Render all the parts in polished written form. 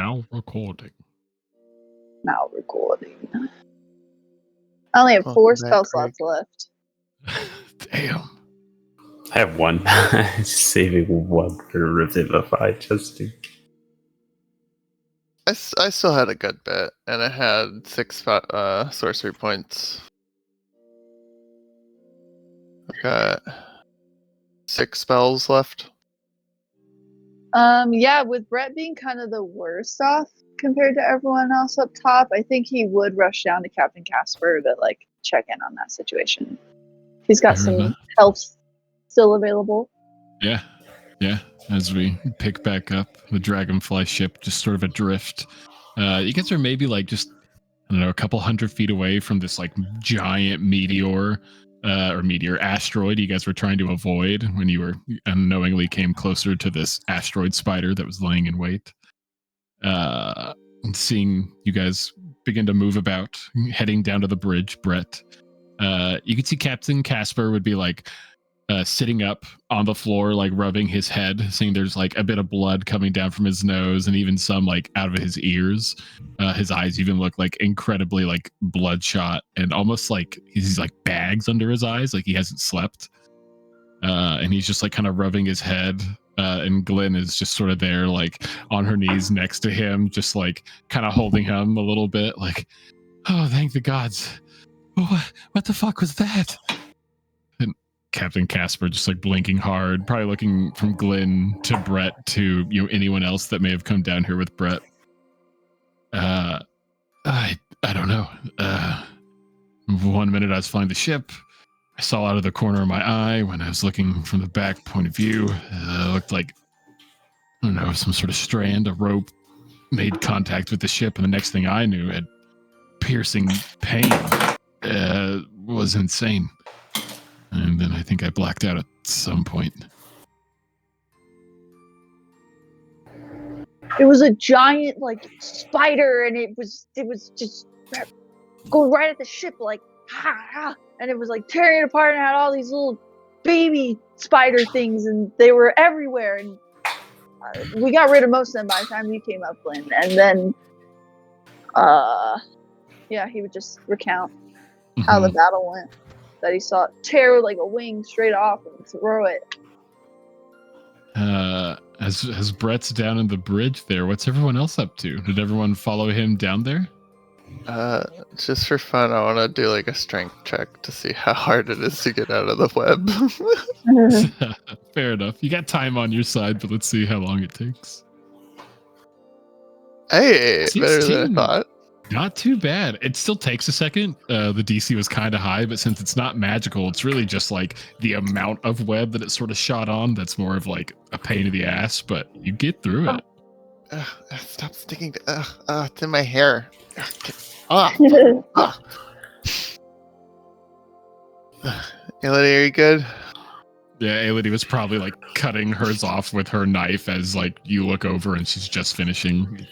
Now recording. Now recording. I only have 4 spell slots left. Damn. I have one. Saving one for Revivify just in case. I still had a good bit, and I had 6 sorcery points. I've got 6 spells left. Yeah, with Brett being kind of the worst off compared to everyone else up top, I think he would rush down to Captain Casper to like check in on that situation. He's got some health still available. Yeah. As we pick back up, the Dragonfly ship just sort of adrift. You guys are maybe like just, I don't know, a couple 100 feet away from this like giant meteor asteroid you guys were trying to avoid when you were unknowingly came closer to this asteroid spider that was laying in wait. And seeing you guys begin to move about, heading down to the bridge, Brett, you could see Captain Casper would be like sitting up on the floor, like rubbing his head, seeing there's like a bit of blood coming down from his nose and even some like out of his ears. His eyes even look like incredibly like bloodshot and almost like he's like bags under his eyes, like he hasn't slept. And he's just like kind of rubbing his head. And Glenn is just sort of there, like on her knees next to him, just like kind of holding him a little bit, like, oh, thank the gods. What the fuck was that? And Captain Casper just like blinking hard, probably looking from Glenn to Brett to anyone else that may have come down here with Brett. I don't know. 1 minute I was flying the ship. I saw out of the corner of my eye when I was looking from the back point of view. It looked like, I don't know, some sort of strand, a rope made contact with the ship, and the next thing I knew, had piercing pain. Was insane. And then I think I blacked out at some point. It was a giant like spider, and it was just going right at the ship, like and it was like tearing it apart, and had all these little baby spider things, and they were everywhere. And we got rid of most of them by the time you came up, Glenn. And then, yeah, he would just recount how the battle went. That he saw it tear like a wing straight off and throw it. As Brett's down in the bridge there, what's everyone else up to? Did everyone follow him down there? Just for fun, I want to do like a strength check to see how hard it is to get out of the web. Fair enough. You got time on your side, but let's see how long it takes. Hey, 16. Better than I thought. Not too bad. It still takes a second. The DC was kind of high, but since it's not magical, it's really just like the amount of web that it sort of shot on that's more of like a pain in the ass, but you get through it. Stop sticking to it's in my hair. Elodie, are you good? Yeah, Elodie was probably like cutting hers off with her knife as like you look over and she's just finishing.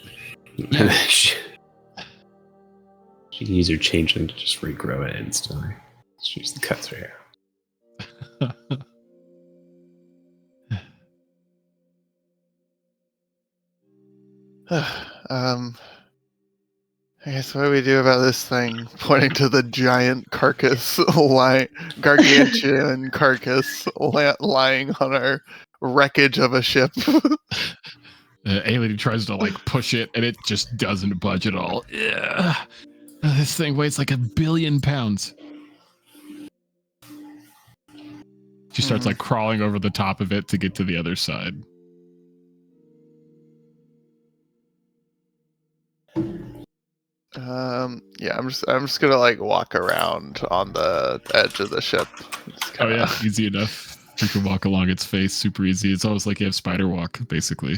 She can use her changeling to just regrow it instantly. She's the cuts right here. I guess what do we do about this thing? Pointing to the giant carcass, gargantuan carcass lying on our wreckage of a ship. Ailey tries to like push it, and it just doesn't budge at all. Yeah. This thing weighs like 1 billion pounds. She starts like crawling over the top of it to get to the other side. Yeah, I'm just gonna like walk around on the edge of the ship. Oh yeah, easy enough. You can walk along its face, super easy. It's almost like you have spider walk, basically,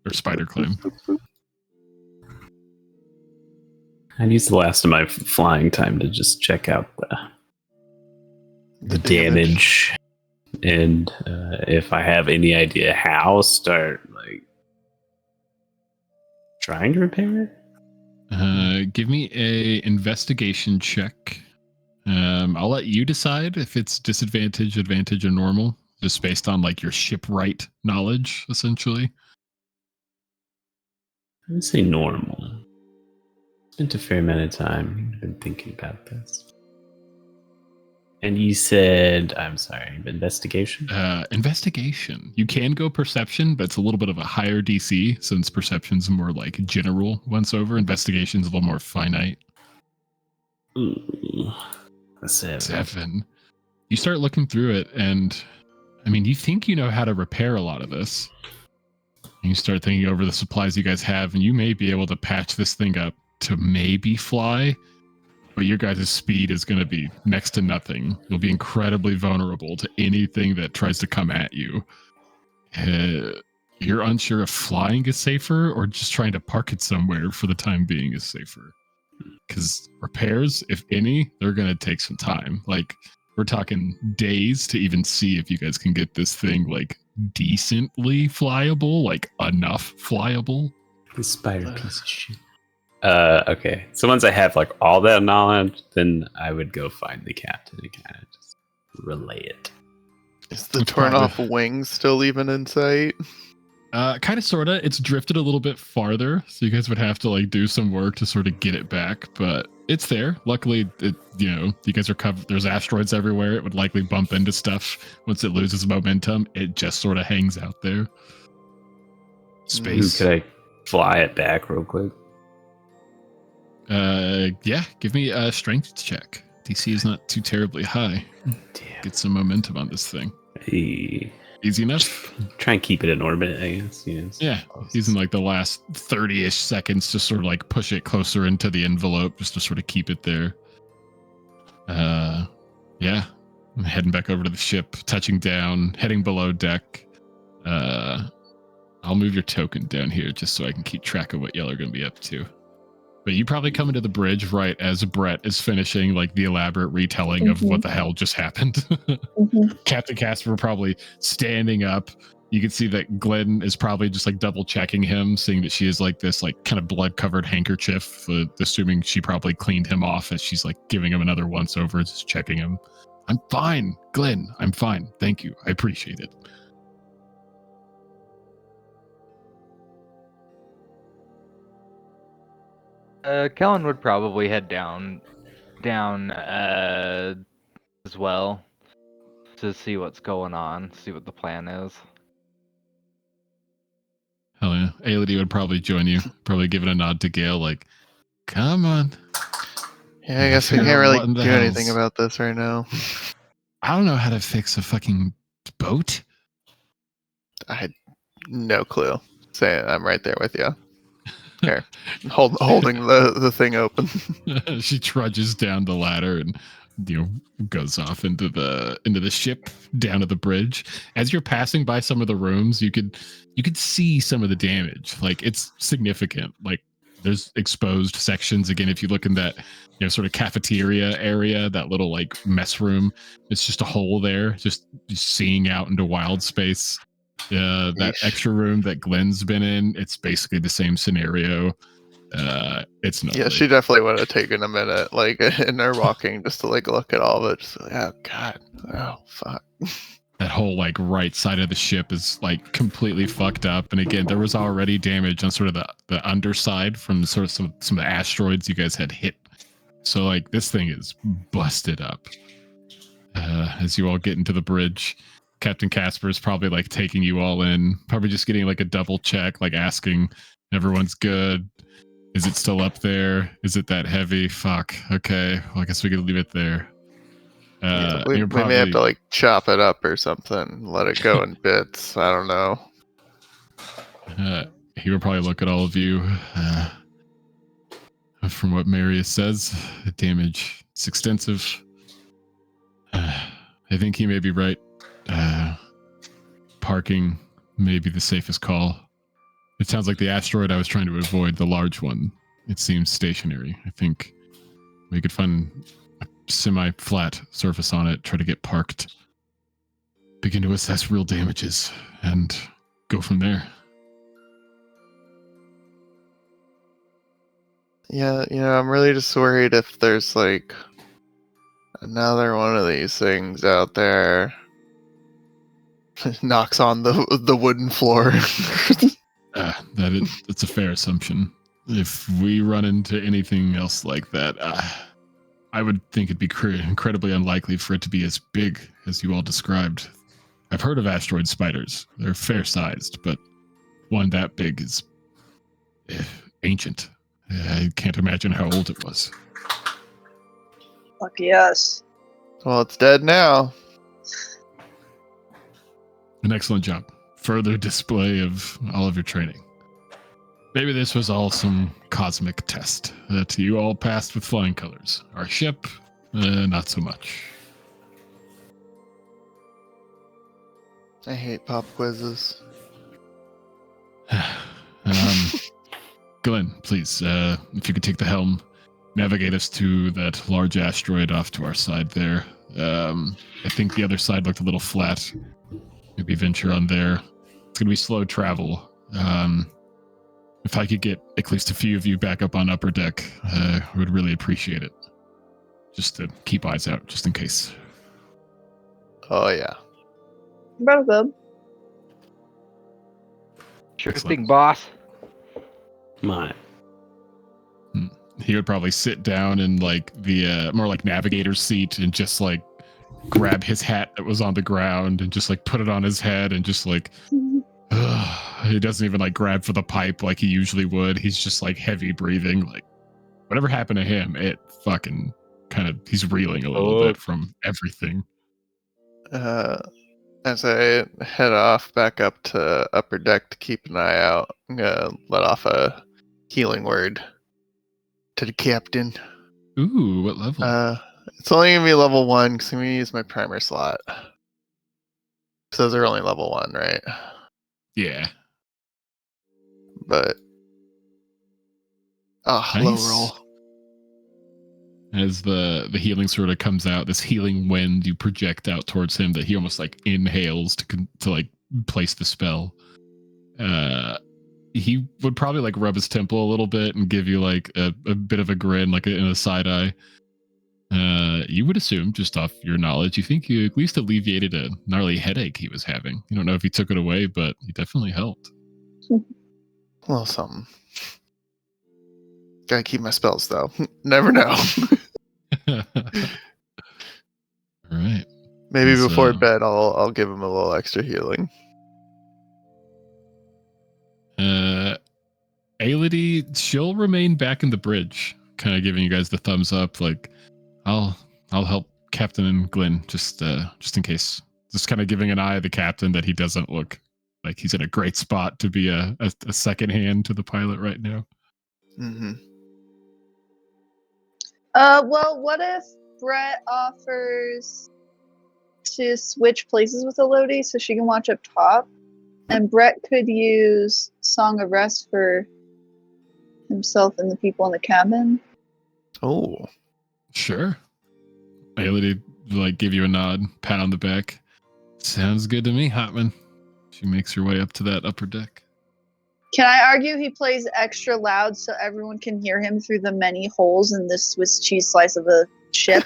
or spider climb. I'd use the last of my flying time to just check out the damage, and if I have any idea how, start like trying to repair it. Give me a investigation check. I'll let you decide if it's disadvantage, advantage, or normal, just based on like your shipwright knowledge, essentially. I would say normal. Spent a fair amount of time. I've been thinking about this. And you said, I'm sorry, investigation? Investigation. You can go perception, but it's a little bit of a higher DC since perception's more like general once over. Investigation's a little more finite. Ooh, a 7. 7. You start looking through it, and I mean, you think you know how to repair a lot of this. And you start thinking over the supplies you guys have, and you may be able to patch this thing up to maybe fly, but your guys' speed is going to be next to nothing. You'll be incredibly vulnerable to anything that tries to come at you. You're unsure if flying is safer or just trying to park it somewhere for the time being is safer. Because repairs, if any, they're going to take some time. Like, we're talking days to even see if you guys can get this thing, like, decently flyable, like, enough flyable. This spider piece of shit. Okay. So once I have, like, all that knowledge, then I would go find the captain and kind of just relay it. Is the torn off wing still even in sight? Kind of, sort of. It's drifted a little bit farther, so you guys would have to like do some work to sort of get it back, but it's there. Luckily, you guys are covered. There's asteroids everywhere. It would likely bump into stuff. Once it loses momentum, it just sort of hangs out there. Space. Could I fly it back real quick? Yeah. Give me a strength check. DC is not too terribly high. Damn. Get some momentum on this thing. Hey. Easy enough. Try and keep it in orbit, I guess. Yeah, using like the last 30-ish seconds to sort of like push it closer into the envelope just to sort of keep it there. Yeah. I'm heading back over to the ship, touching down, heading below deck. I'll move your token down here just so I can keep track of what y'all are going to be up to. But you probably come into the bridge right as Brett is finishing like the elaborate retelling of what the hell just happened. Captain Casper probably standing up. You can see that Glenn is probably just like double checking him, seeing that she is like this like kind of blood covered handkerchief, assuming she probably cleaned him off as she's like giving him another once over, just checking him. I'm fine, Glenn. I'm fine. Thank you. I appreciate it. Kellen would probably head down as well to see what's going on, see what the plan is. Hell yeah. Aelity would probably join you, probably giving a nod to Gale, like, come on. Yeah, I guess we can't really do anything about this right now. I don't know how to fix a fucking boat. I had no clue. Saying I'm right there with you. Here, holding the thing open. She trudges down the ladder and goes off into the ship down to the bridge. As you're passing by some of the rooms, you could see some of the damage. Like, it's significant. Like, there's exposed sections. Again, if you look in that sort of cafeteria area, that little like mess room, it's just a hole there, just seeing out into wild space. That extra room that Glenn's been in, it's basically the same scenario. It's not. Yeah, she definitely would have taken a minute, like in her walking, just to like look at all of it. Just like, oh god, oh fuck. That whole like right side of the ship is like completely fucked up. And again, there was already damage on sort of the underside from sort of some of the asteroids you guys had hit. So like this thing is busted up. As you all get into the bridge, Captain Casper is probably like taking you all in, probably just getting like a double check, like asking everyone's good. Is it still up there? Is it that heavy? Fuck. Okay. Well, I guess we could leave it there. We may have to like chop it up or something, let it go in bits. I don't know. He will probably look at all of you. From what Marius says, the damage is extensive. I think he may be right. Parking may be the safest call. It sounds like the asteroid I was trying to avoid, the large one, it seems stationary. I think we could find a semi-flat surface on it, try to get parked, begin to assess real damages, and go from there. Yeah, I'm really just worried if there's like another one of these things out there. Knocks on the wooden floor. That's a fair assumption. If we run into anything else like that, I would think it'd be incredibly unlikely for it to be as big as you all described. I've heard of asteroid spiders. They're fair-sized, but one that big is ancient. I can't imagine how old it was. Lucky us. Well, it's dead now. An excellent job. Further display of all of your training. Maybe this was all some cosmic test that you all passed with flying colors. Our ship, not so much. I hate pop quizzes. Glenn, please, if you could take the helm, navigate us to that large asteroid off to our side there. I think the other side looked a little flat. Maybe venture on there. It's going to be slow travel. If I could get at least a few of you back up on upper deck, I would really appreciate it. Just to keep eyes out, just in case. Oh, yeah. Brother Club. Sure Excellent. thing, boss. My. He would probably sit down in like the more like navigator's seat and just like grab his hat that was on the ground and just like put it on his head and just like he doesn't even like grab for the pipe like he usually would. He's just like heavy breathing. Like whatever happened to him, it fucking kind of he's reeling a little bit from everything. As I head off back up to upper deck to keep an eye out, I'm gonna let off a healing word to the captain. Ooh, what level? It's only gonna be level 1 because I'm gonna use my primer slot. So those are only level 1, right? Yeah. But Nice. low roll. As the healing sort of comes out, this healing wind you project out towards him that he almost like inhales to like place the spell. He would probably like rub his temple a little bit and give you like a bit of a grin, like in a side eye. You would assume, just off your knowledge, you think you at least alleviated a gnarly headache he was having. You don't know if he took it away, but he definitely helped. A little something. Gotta keep my spells though. Never know. All right. Maybe So- before bed I'll give him a little extra healing. Aelity, she'll remain back in the bridge, kind of giving you guys the thumbs up. Like, I'll help Captain and Glenn just in case. Just kind of giving an eye to the captain that he doesn't look like he's in a great spot to be a second hand to the pilot right now. Mm-hmm. Well, what if Brett offers to switch places with Elodie so she can watch up top, and Brett could use Song of Rest for himself and the people in the cabin? Oh. Sure. Aelity like give you a nod, pat on the back. Sounds good to me, Hotman. She makes her way up to that upper deck. Can I argue he plays extra loud so everyone can hear him through the many holes in this Swiss cheese slice of a ship?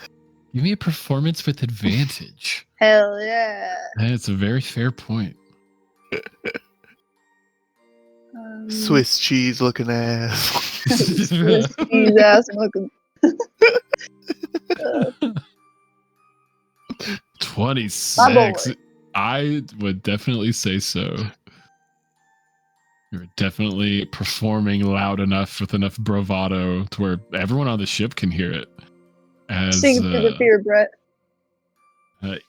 Give me a performance with advantage. Hell yeah. That's a very fair point. Swiss cheese looking ass. Swiss cheese ass looking. 26. I would definitely say so. You're definitely performing loud enough with enough bravado to where everyone on the ship can hear it. As Sing through the fear, Brett.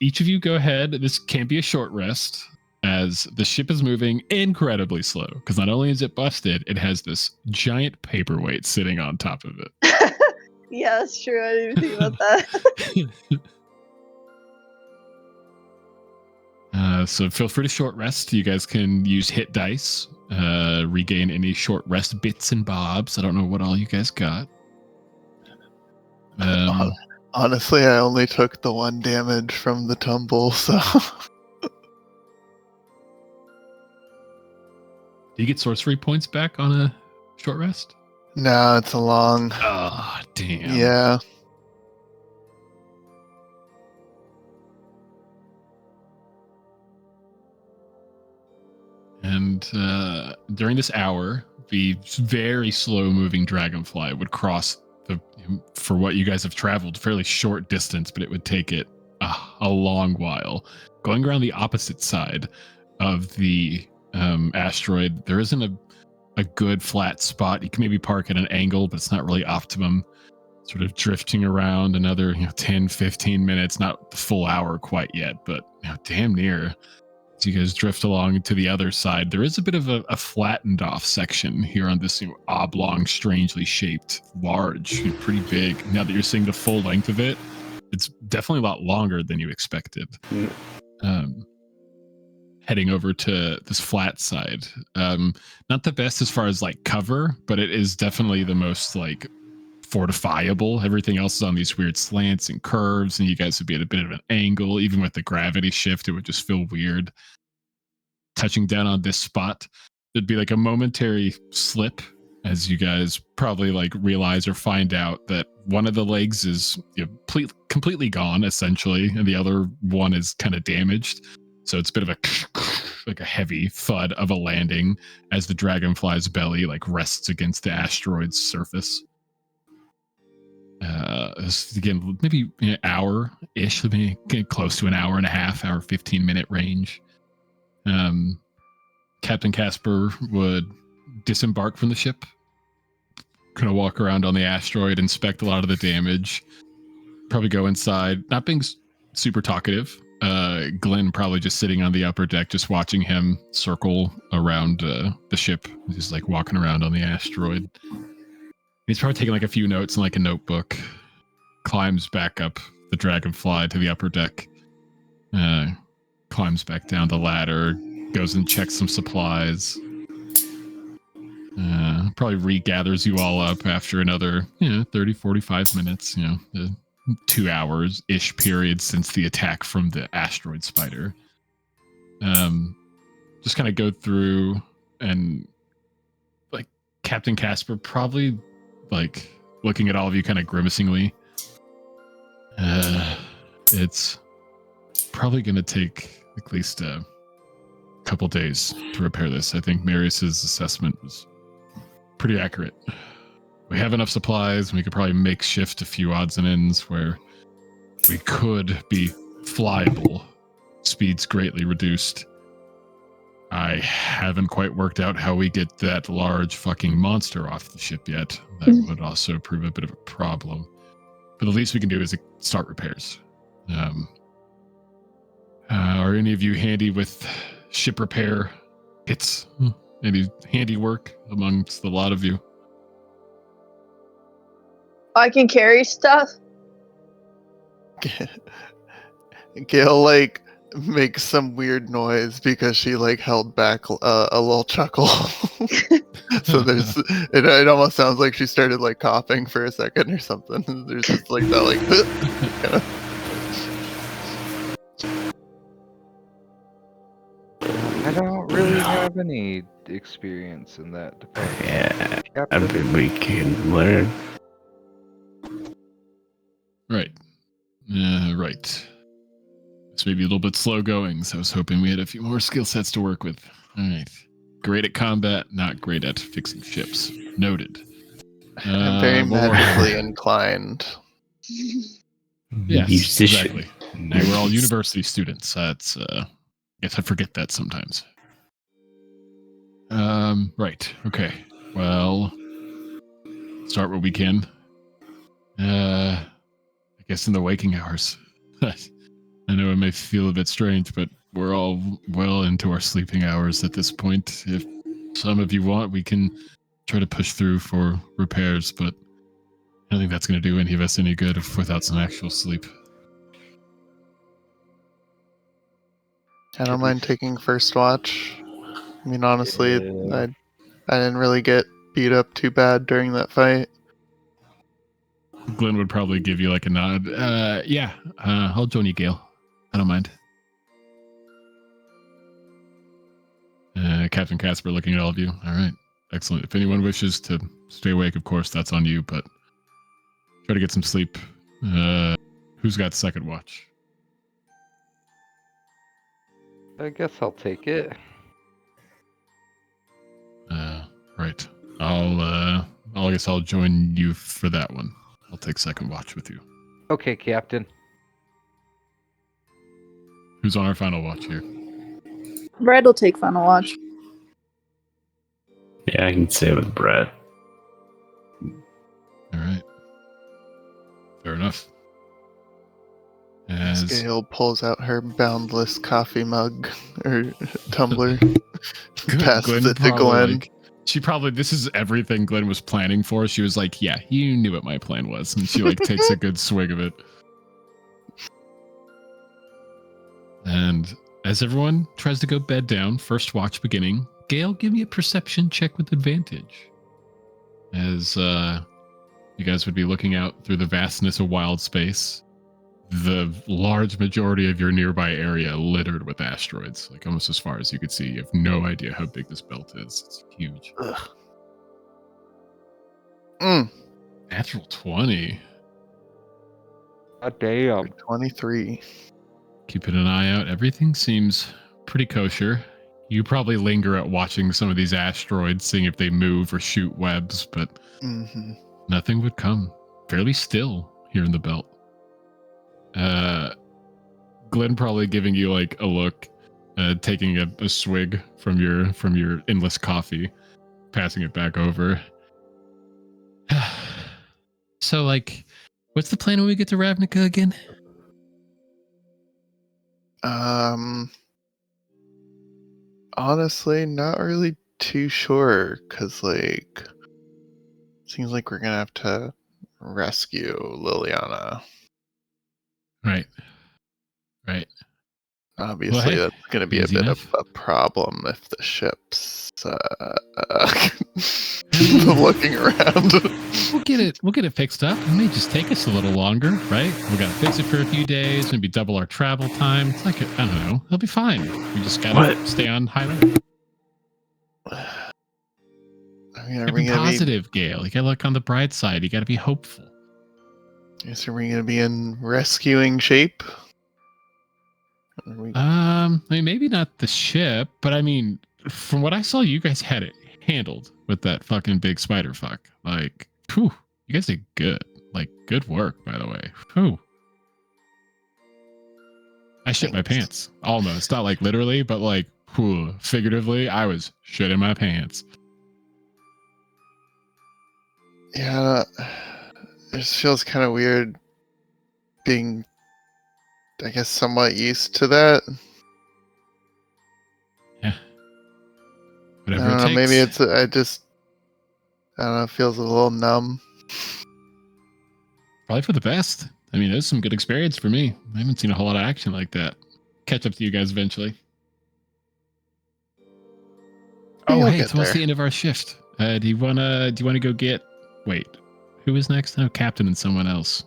each of you go ahead. This can't be a short rest, as the ship is moving incredibly slow. Because not only is it busted, it has this giant paperweight sitting on top of it. Yeah, that's true. I didn't even think about that. So feel free to short rest. You guys can use hit dice, regain any short rest bits and bobs. I don't know what all you guys got. Honestly, I only took the 1 damage from the tumble, so. Do you get sorcery points back on a short rest? No, it's a long. Oh, damn. Yeah. And and during this hour, the very slow-moving dragonfly would cross for what you guys have traveled, fairly short distance, but it would take it a long while. Going around the opposite side of the asteroid, there isn't a good flat spot. You can maybe park at an angle, but it's not really optimum. Sort of drifting around another 10, 15 minutes, not the full hour quite yet, but damn near. As you guys drift along to the other side, there is a bit of a flattened off section here on this oblong, strangely shaped, large, pretty big. Now that you're seeing the full length of it, it's definitely a lot longer than you expected. Heading over to this flat side. Not the best as far as like cover, but it is definitely the most like fortifiable. Everything else is on these weird slants and curves, and you guys would be at a bit of an angle. Even with the gravity shift, it would just feel weird. Touching down on this spot, there'd be like a momentary slip as you guys probably like realize or find out that one of the legs is completely gone essentially, and the other one is kind of damaged. So it's a bit of a heavy thud of a landing as the dragonfly's belly like rests against the asteroid's surface. Again, maybe an hour-ish, maybe get close to an hour and a half, hour 15-minute range. Captain Casper would disembark from the ship, kind of walk around on the asteroid, inspect a lot of the damage, probably go inside, not being super talkative. Glenn probably just sitting on the upper deck, just watching him circle around the ship. He's like walking around on the asteroid. He's probably taking like a few notes in like a notebook. Climbs back up the dragonfly to the upper deck. Climbs back down the ladder. Goes and checks some supplies. Probably regathers you all up after another 30, 45 minutes. The 2 hours-ish period since the attack from the asteroid spider. Just kind of go through and like Captain Casper probably like looking at all of you kind of grimacingly. It's probably going to take at least a couple days to repair this. I think Marius's assessment was pretty accurate. We have enough supplies. We could probably make shift a few odds and ends where we could be flyable. Speed's greatly reduced. I haven't quite worked out how we get that large fucking monster off the ship yet. That would also prove a bit of a problem. But the least we can do is start repairs. Are any of you handy with ship repair kits? Any handiwork amongst the lot of you? I can carry stuff. Gail like makes some weird noise because she like held back a little chuckle. So it almost sounds like she started like coughing for a second or something. There's just like that like kind of. I don't really have any experience in that department. Yeah, Captain. I mean, we can learn. Right. Right. It's maybe a little bit slow going, so I was hoping we had a few more skill sets to work with. All right. Great at combat, not great at fixing ships. Noted. I'm very one more. magically inclined. Yes, Musician. exactly. They were all university students. That's I guess I forget that sometimes. Right. Okay. Well, start where we can. I guess in the waking hours. I know it may feel a bit strange, but we're all well into our sleeping hours at this point. If some of you want, we can try to push through for repairs, but I don't think that's going to do any of us any good without some actual sleep. I don't mind taking first watch. I mean, honestly, Yeah. I didn't really get beat up too bad during that fight. Glenn would probably give you like a nod. Yeah, I'll join you, Gale. I don't mind. Captain Casper looking at all of you. All right. Excellent. If anyone wishes to stay awake, of course, that's on you, but try to get some sleep. Who's got second watch? I guess I'll take it. Right. I guess I'll join you for that one. I'll take second watch with you. Okay, Captain. Who's on our final watch here? Brad will take final watch. Yeah, I can stay with Brett. All right. Fair enough. As Gail pulls out her boundless coffee mug or tumbler, passes it to Glenn. This is everything Glenn was planning for. She was like, yeah, you knew what my plan was. And she like takes a good swig of it. And as everyone tries to go bed down, first watch beginning, Gail, give me a perception check with advantage. As you guys would be looking out through the vastness of wild space, the large majority of your nearby area littered with asteroids, like almost as far as you could see. You have no idea how big this belt is. It's huge. Natural 20. God damn. 23. Keeping an eye out. Everything seems pretty kosher. You probably linger at watching some of these asteroids, seeing if they move or shoot webs, but nothing would come. Fairly still here in the belt. Glenn probably giving you like a look, taking a swig from your endless coffee, passing it back over. So like, what's the plan when we get to Ravnica again? Honestly, not really too sure, because like, seems like we're gonna have to rescue Liliana. Right. Obviously, hey, that's going to be a easy bit enough. of a problem if the ship's looking around. We'll get it fixed up. It may just take us a little longer, right? We gotta fix it for a few days, maybe double our travel time. It's like I don't know. It'll be fine. We just gotta stay on high alert. I mean, Be positive, Gail. You gotta look on the bright side. You gotta be hopeful. Are we going to be in rescuing shape? I mean, maybe not the ship, but I mean, from what I saw, you guys had it handled with that fucking big spider fuck. Like, whew, you guys did good. Like, good work, by the way. Whew. I shit my pants. Almost. Not like literally, but like, whew, figuratively, I was shitting my pants. Yeah, it just feels kind of weird being, I guess, somewhat used to that. Yeah. Whatever I don't it know, takes. maybe it's, I don't know, it feels a little numb. Probably for the best. I mean, it was some good experience for me. I haven't seen a whole lot of action like that. Catch up to you guys eventually. Oh, You'll hey, get it's almost there. the end of our shift. Do you wanna go get? Wait, who was next? No, Captain and someone else.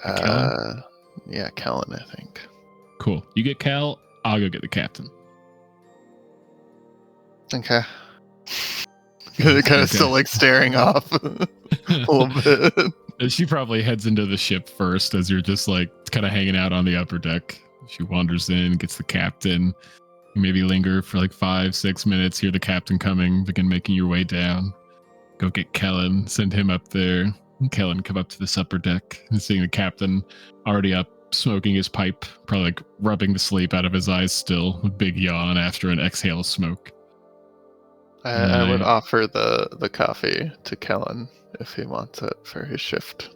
Kellen? Yeah, Kellen, I think. Cool. You get Cal. I'll go get the captain. Okay. Kind of Okay. still like staring off a little bit. She probably heads into the ship first as you're just like kind of hanging out on the upper deck. She wanders in, gets the captain. You maybe linger for like 5-6 minutes, hear the captain coming, begin making your way down. Go get Kellen, send him up there. Kellen come up to this upper deck and seeing the captain already up, smoking his pipe, probably like rubbing the sleep out of his eyes still, a big yawn after an exhale of smoke. I would offer the coffee to Kellen if he wants it for his shift.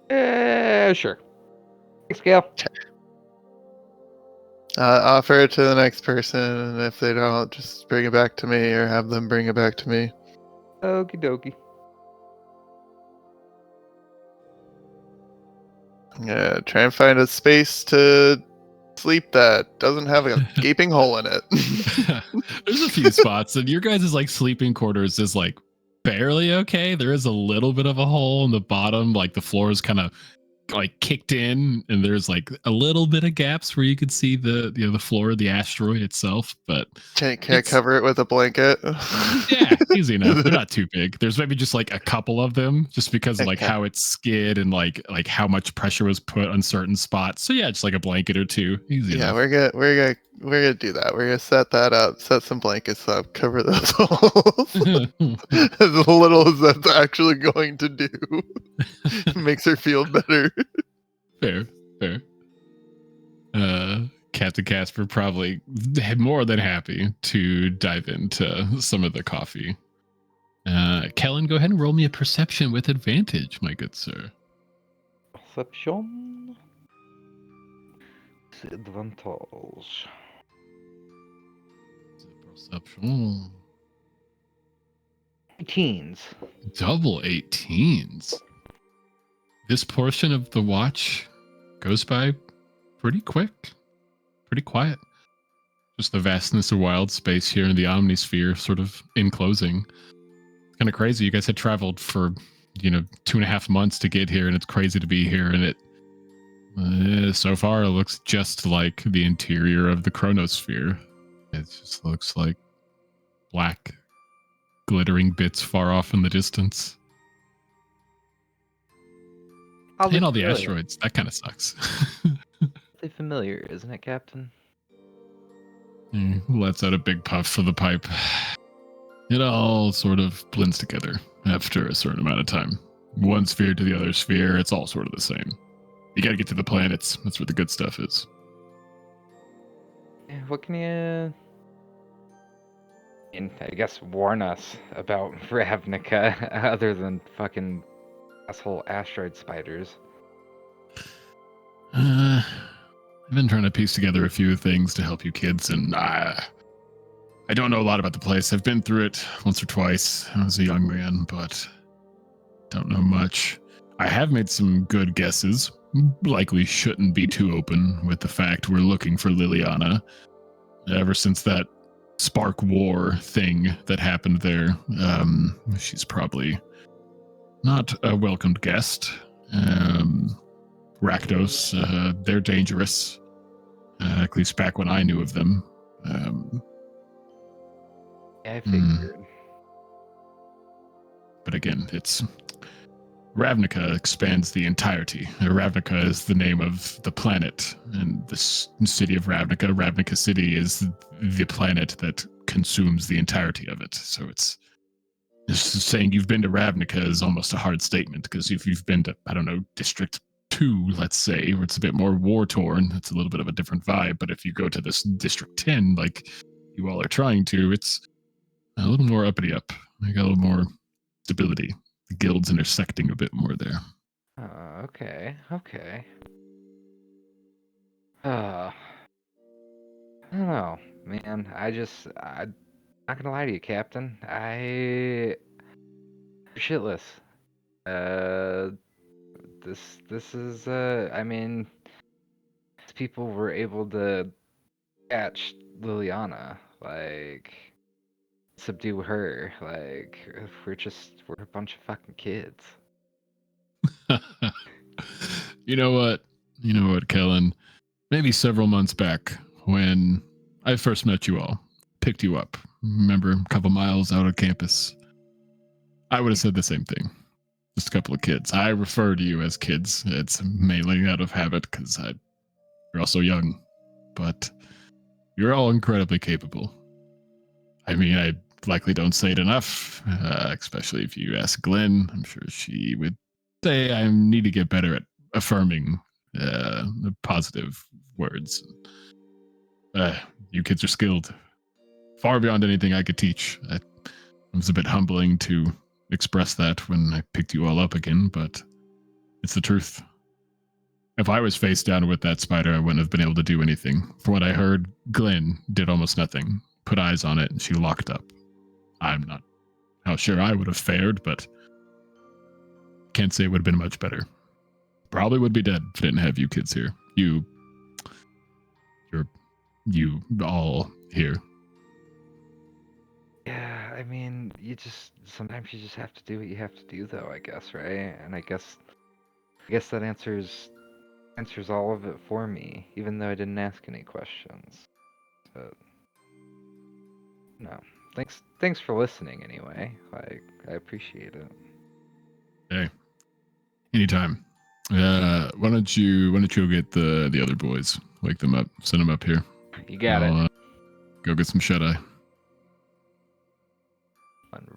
Sure. Thanks, Gail. Offer it to the next person, and if they don't, just bring it back to me or have them bring it back to me. Okie dokie. I'm gonna try and find a space to sleep that doesn't have a gaping hole in it. There's a few spots, and your guys' like sleeping quarters is like barely okay. There is a little bit of a hole in the bottom, like the floor is kind of like kicked in, and there's like a little bit of gaps where you could see the the floor of the asteroid itself. But Can I cover it with a blanket? yeah, easy enough. They're not too big. There's maybe just like a couple of them, just because of like Okay. how it's skid and like how much pressure was put on certain spots. So yeah, just like a blanket or two. Easy Yeah, enough. we're gonna gonna do that. We're gonna set that up, set some blankets up, cover those holes. As little as that's actually going to do. Makes her feel better. Fair. Captain Casper probably more than happy to dive into some of the coffee. Kellen, go ahead and roll me a perception with advantage, my good sir. Perception. Advantage. Perception. 18s. Double 18s. This portion of the watch goes by pretty quick, pretty quiet. Just the vastness of wild space here in the Omnisphere sort of enclosing. It's kind of crazy. You guys had traveled for, 2.5 months to get here, and it's crazy to be here. And it, so far, it looks just like the interior of the Chronosphere. It just looks like black, glittering bits far off in the distance. And all the asteroids. That kind of sucks. It's familiar, isn't it, Captain? He lets out a big puff for the pipe. It all sort of blends together after a certain amount of time. One sphere to the other sphere, it's all sort of the same. You gotta get to the planets. That's where the good stuff is. Yeah, what can you... I guess warn us about Ravnica, other than fucking asshole asteroid spiders? I've been trying to piece together a few things to help you kids, and I don't know a lot about the place. I've been through it once or twice when I was a young man, but don't know much. I have made some good guesses. Likely shouldn't be too open with the fact we're looking for Liliana. Ever since that Spark War thing that happened there, she's probably not a welcomed guest. Rakdos, they're dangerous. At least back when I knew of them. Yeah, I figured. But again, it's Ravnica expands the entirety. Ravnica is the name of the planet, and this city of Ravnica, Ravnica City, is the planet that consumes the entirety of it. So it's just saying you've been to Ravnica is almost a hard statement, because if you've been to, I don't know, District 2, let's say, where it's a bit more war-torn, it's a little bit of a different vibe. But if you go to this District 10, like you all are trying to, it's a little more uppity-up. You got a little more stability. The guilds intersecting a bit more there. Okay. I don't know, man. I'm not gonna lie to you, Captain. I'm shitless. This is, I mean, these people were able to catch Liliana, like, subdue her. Like, we're a bunch of fucking kids. You know what, Kellen? Maybe several months back when I first met you all, picked you up, remember, a couple miles out of campus, I would have said the same thing. Just a couple of kids. I refer to you as kids. It's mainly out of habit because you're all so young, but you're all incredibly capable. I mean, I likely don't say it enough, especially if you ask Glenn. I'm sure she would say I need to get better at affirming the positive words. You kids are skilled, far beyond anything I could teach. It was a bit humbling to express that when I picked you all up again, but it's the truth. If I was face down with that spider, I wouldn't have been able to do anything. From what I heard, Glenn did almost nothing. Put eyes on it, and she locked up. I'm not how sure I would have fared, but can't say it would have been much better. Probably would be dead if I didn't have you kids here. You all here. Yeah, I mean, sometimes you just have to do what you have to do, though, I guess, right? And I guess that answers all of it for me, even though I didn't ask any questions. But no, thanks for listening anyway. Like, I appreciate it. Hey, anytime. Why don't you go get the other boys, wake them up, send them up here. You got it. I'll, go get some shut eye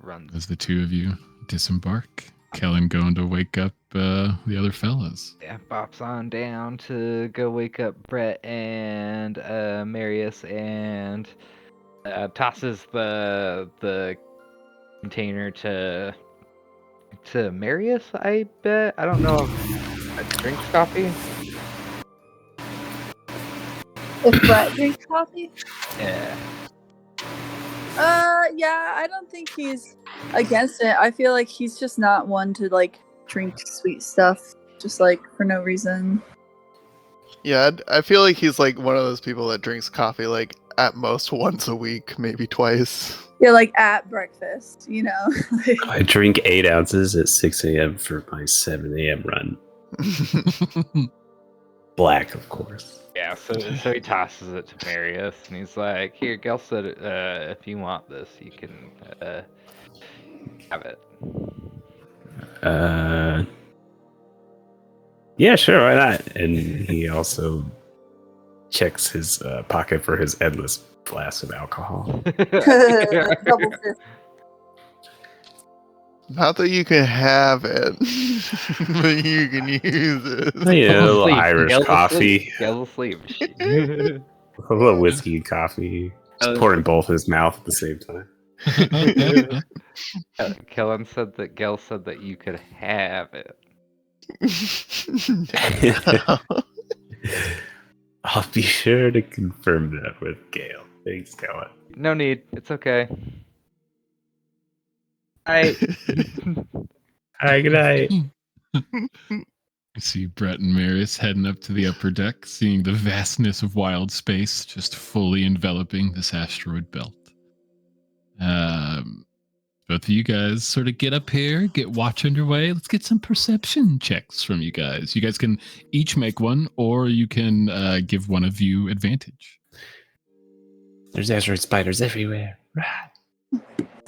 Runs. as the two of you disembark. Kellen going to wake up the other fellas. Yeah, bops on down to go wake up Brett and Marius, and tosses the container to Marius. I bet. I don't know if Brett drinks coffee. If Brett drinks coffee? Yeah. Yeah, I don't think he's against it. I feel like he's just not one to like drink sweet stuff just like for no reason. Yeah, I feel like he's like one of those people that drinks coffee like at most once a week, maybe twice. Yeah, like at breakfast, you know. I drink 8 ounces at 6 a.m. for my 7 a.m. run. Black, of course. Yeah, so he tosses it to Marius, and he's like, "Here, Gel said, if you want this, you can have it." Yeah, sure, why not? And he also checks his pocket for his endless flask of alcohol. Double fist. Not that you can have it, but you can use it. Yeah, a little Sleep. Irish Gel coffee, Gel asleep. a little whiskey and coffee. Just pour in both his mouth at the same time. Kellen said that Gel said that you could have it. I'll be sure to confirm that with Gail. Thanks, Kellen. No need. It's okay. I Hi, good night. You see Brett and Marius heading up to the upper deck, seeing the vastness of wild space just fully enveloping this asteroid belt. Both of you guys sort of get up here, get watch underway. Let's get some perception checks from you guys. You guys can each make one, or you can give one of you advantage. There's asteroid spiders everywhere.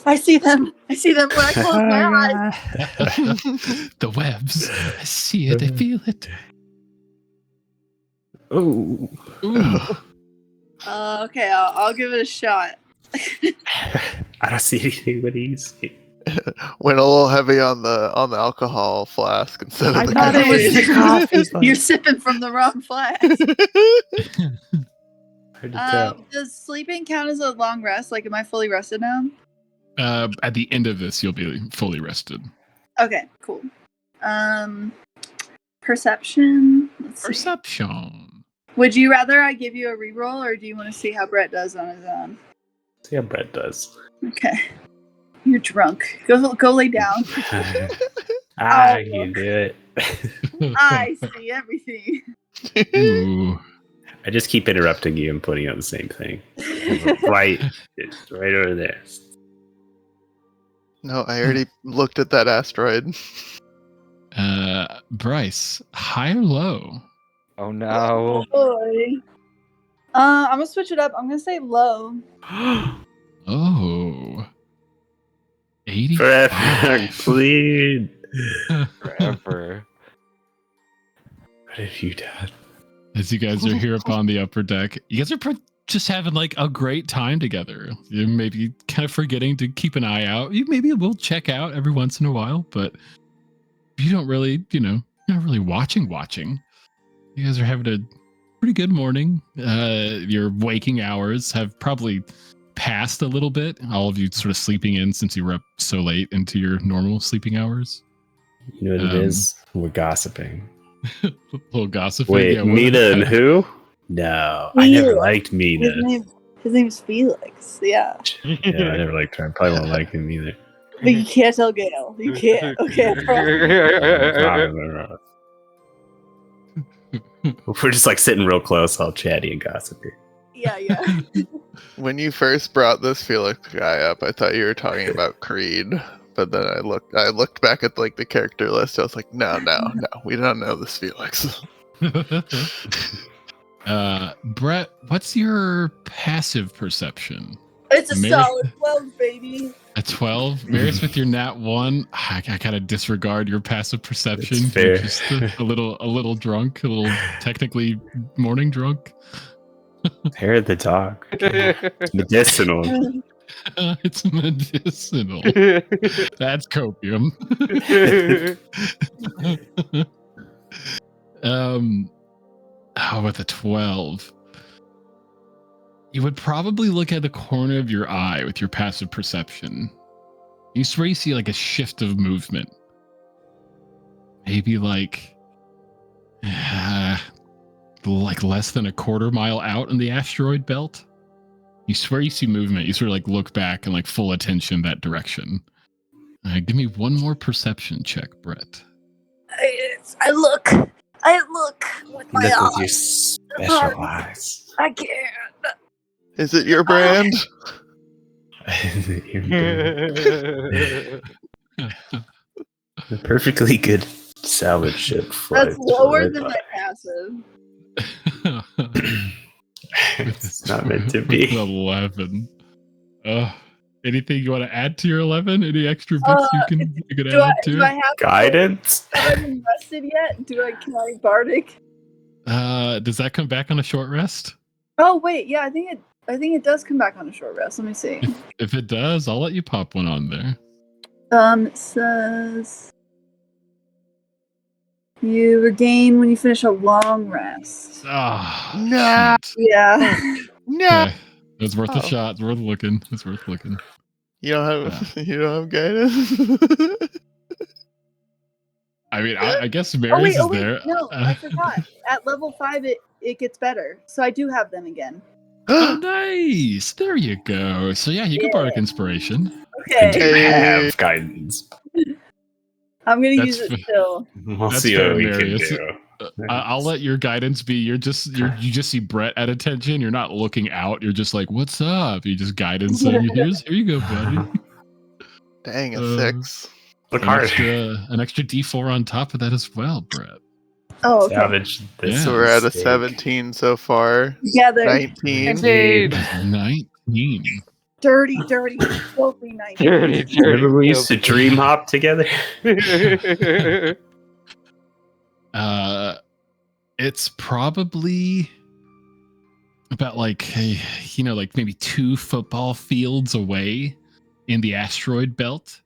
I see them. I see them when I close my eyes. The webs. I see it. I feel it. Ooh. Ooh. Okay, I'll give it a shot. I don't see anything but easy. Went a little heavy on the alcohol flask instead of the thought it was the coffee. You're sipping from the wrong flask. Hard to tell. Does sleeping count as a long rest? Like, am I fully rested now? At the end of this, you'll be fully rested. Okay, cool. Perception. Let's see. Perception. Would you rather I give you a reroll, or do you want to see how Brett does on his own? See how Brett does. Okay. You're drunk. Go lay down. You do it. I see everything. Ooh. I just keep interrupting you and putting out the same thing. Right, it's right over there. No, I already looked at that asteroid. Bryce, high or low? Oh no. Boy. I'm gonna switch it up. I'm gonna say low. Oh. 80. Forever, please. Forever. What have you done? As you guys are here up on the upper deck, you guys are just having like a great time together. You're maybe kind of forgetting to keep an eye out. You maybe will check out every once in a while, but you don't really, you're not really watching. You guys are having a pretty good morning. Your waking hours have probably passed a little bit. All of you sort of sleeping in since you were up so late into your normal sleeping hours. You know what it is? We're gossiping. A little gossiping. Wait, Yeah, Mina and who? No, I never liked Mina. His name's Felix. Yeah. Yeah, I never liked her. I probably won't like him either. But you can't tell Gail. You can't. Okay. We're just like sitting real close, all chatty and gossipy. Yeah. When you first brought this Felix guy up, I thought you were talking about Creed. But then I looked back at like the character list. I was like, no, we don't know this Felix. Brett, what's your passive perception? It's a solid 12, baby. A 12? Marius, with your nat 1, I gotta disregard your passive perception. It's fair. You're just a little drunk, a little technically morning drunk. Hair of the dog. It's medicinal. It's medicinal. That's copium. How about the 12? You would probably look at the corner of your eye with your passive perception. You swear you see like a shift of movement. Maybe like less than a quarter mile out in the asteroid belt. You swear you see movement. You sort of like look back and like full attention that direction. Give me one more perception check, Brett. I look with my Look with your eyes. special eyes. I can't. Is it your brand? A perfectly good salvage ship flight. That's lower than my passive. It's not meant to With be. 11. Anything you want to add to your 11? Any extra bits you can add to Do I it? have Guidance? Have I been rested yet? Can I bardic? Does that come back on a short rest? Oh wait, yeah, I think it does come back on a short rest. Let me see. If it does, I'll let you pop one on there. It says you regain when you finish a long rest. Ah, Nah. shoot. Yeah. No. Okay. It's worth a Oh. shot. It's worth looking. It's worth looking. You don't have you don't have guidance. I mean, I guess Oh Marius wait, is there. no, I forgot. At level 5 it gets better. So I do have them again. Oh, nice. There you go. So yeah, you can bardic inspiration. And Okay. you Hey. have guidance. I'm gonna That's use it fa- still. We'll That's see fair, what we Marius. can do. I'll let your guidance be. You just see Brett at attention. You're not looking out. You're just like, "What's up?" You just guidance him. Here you go, buddy. Dang, a Uh, 6. Look An hard. extra D4 on top of that as well, Brett. Oh, okay. Salvage this. Yeah. So we're at a mistake. 17 so far. Together. 19. Indeed. 19. Dirty, filthy night. Dirty, Remember we used to filthy. dream hop together? It's probably about like like maybe 2 football fields away in the asteroid belt.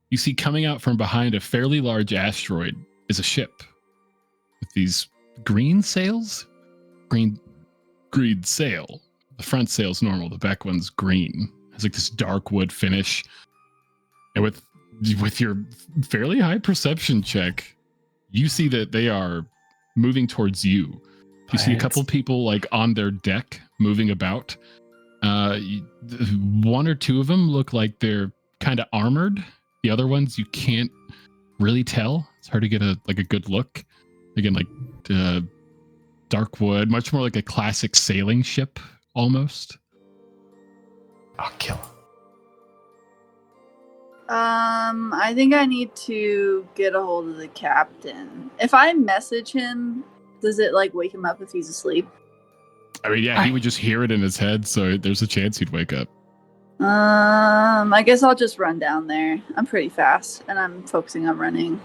You see coming out from behind a fairly large asteroid is a ship with these green sails. Green sail. The front sail's normal. The back one's green. It's like this dark wood finish. And with your fairly high perception check, you see that they are moving towards you. You see a couple people like on their deck moving about. One or two of them look like they're kind of armored. The other ones you can't really tell. It's hard to get a good look. Again, like dark wood, much more like a classic sailing ship almost. I'll kill him. I think I need to get a hold of the captain. If I message him, does it like wake him up if he's asleep? I mean, yeah, he would just hear it in his head, so there's a chance he'd wake up. I guess I'll just run down there. I'm pretty fast, and I'm focusing on running.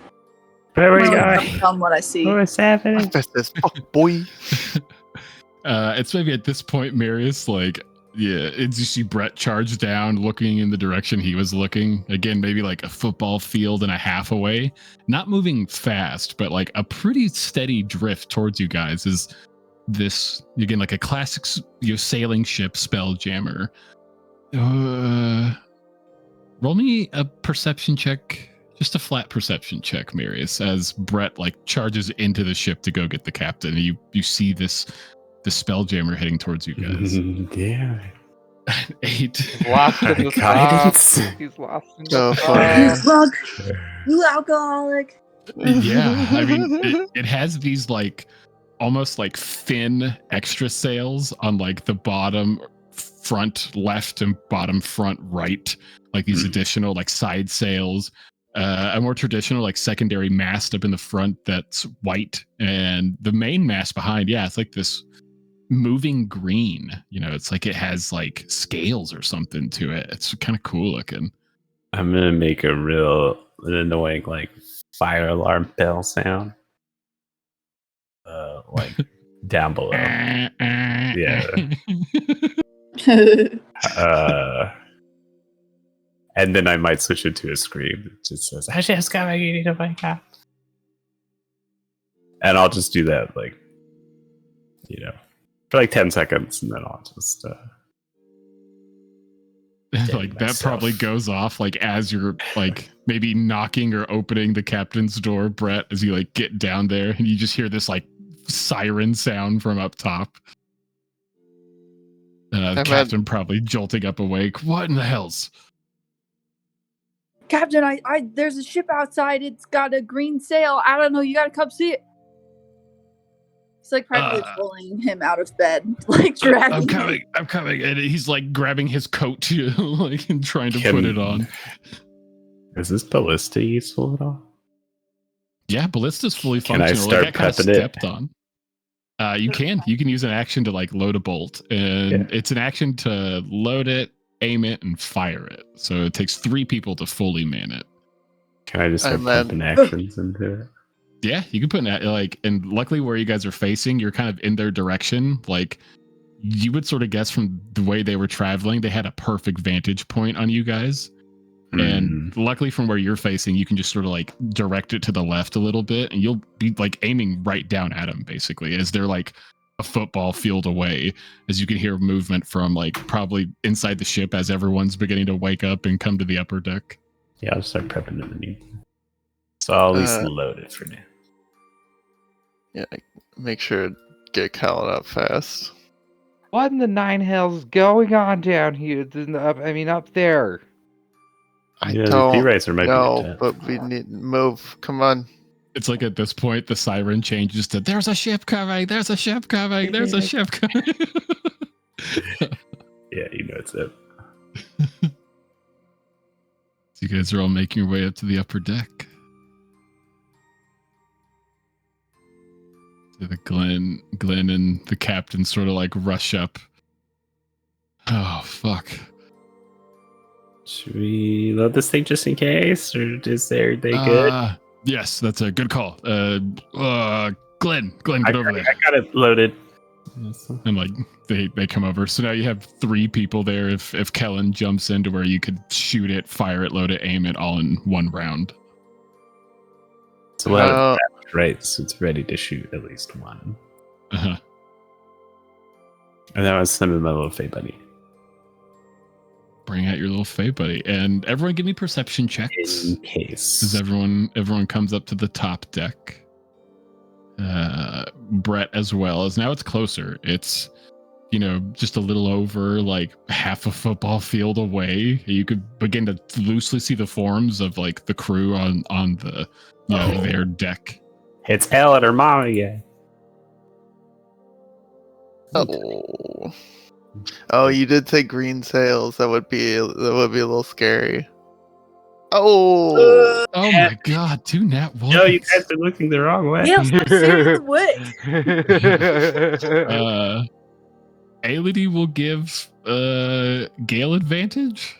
Where are we I'm going? focusing on what I see. What's happening? Fast as fuck, boy. It's maybe at this point, Marius, like, yeah, it's you see Brett charge down, looking in the direction he was looking. Again, maybe like a football field and a half away. Not moving fast, but like a pretty steady drift towards you guys is this, again, like a classic sailing ship Spelljammer. Roll me a perception check. Just a flat perception check, Marius, as Brett like charges into the ship to go get the captain. You see the Spelljammer heading towards you guys. Damn. 8. He's lost in the Guidance. sauce. He's lost in So the funny. sauce. Slug, you alcoholic. Yeah, I mean, it has these like almost like thin extra sails on like the bottom front left and bottom front right, like these additional like side sails. A more traditional like secondary mast up in the front that's white, and the main mast behind, yeah, it's like this moving green. It's like it has like scales or something to it. It's kind of cool looking. I'm gonna make a real annoying like fire alarm bell sound. Like down below. Yeah. And then I might switch it to a scream. It just says, "I just coming, you need to wake up." And I'll just do that, like, for like 10 seconds, and then I'll just like that myself. probably goes off like as you're like maybe knocking or opening the captain's door, Brett, as you like get down there, and you just hear this like siren sound from up top. The captain probably jolting up awake. What in the hells? Captain, I there's a ship outside. It's got a green sail. I don't know. You gotta come see it. It's like practically pulling him out of bed, like dragging. I'm coming, and he's like grabbing his coat too, like and trying to put it on. Is this ballista useful at all? Yeah, ballista's fully Can I functional. start Like, that kind of prepping it? stepped on. You can use an action to like load a bolt, and it's an action to load it, aim it, and fire it. So it takes 3 people to fully man it. Can I just start pumping actions into it? Yeah, you can put in like, and luckily where you guys are facing, you're kind of in their direction. Like, you would sort of guess from the way they were traveling, they had a perfect vantage point on you guys. And luckily from where you're facing, you can just sort of like direct it to the left a little bit, and you'll be like aiming right down at them basically, as they're like a football field away, as you can hear movement from like probably inside the ship as everyone's beginning to wake up and come to the upper deck. Yeah, I'll start prepping underneath. So I'll at least load it for now. Yeah, make sure to get Callan up fast. What in the 9 hells going on down here? Up there. I The don't P-Racer might know, be but we need to move. Come on. It's like at this point, the siren changes to, "There's a ship coming, there's a ship coming, there's a ship coming." Yeah, it's it. So you guys are all making your way up to the upper deck. So the Glenn and the captain sort of like rush up. Oh, fuck. Should we load this thing just in case, or is they good? Yes, that's a good call. Glenn, get over there. I got it loaded. And like they come over. So now you have 3 people there. If Kellen jumps into where you could shoot it, fire it, load it, aim it all in one round. So we'll right, so it's ready to shoot at least one. Uh-huh. And that was some of my little Fey buddy. Bring out your little Fey buddy, and everyone give me perception checks. In case. As everyone comes up to the top deck. Brett as well, as now it's closer. It's just a little over like half a football field away. You could begin to loosely see the forms of like the crew on the their deck. It's hell at her mama, yeah. Oh, you did say green sails. That would be a little scary. Oh My God, 2 nat 1s. No, you guys are looking the wrong way. Yeah, stop saying the way. Aelity will give Gale advantage.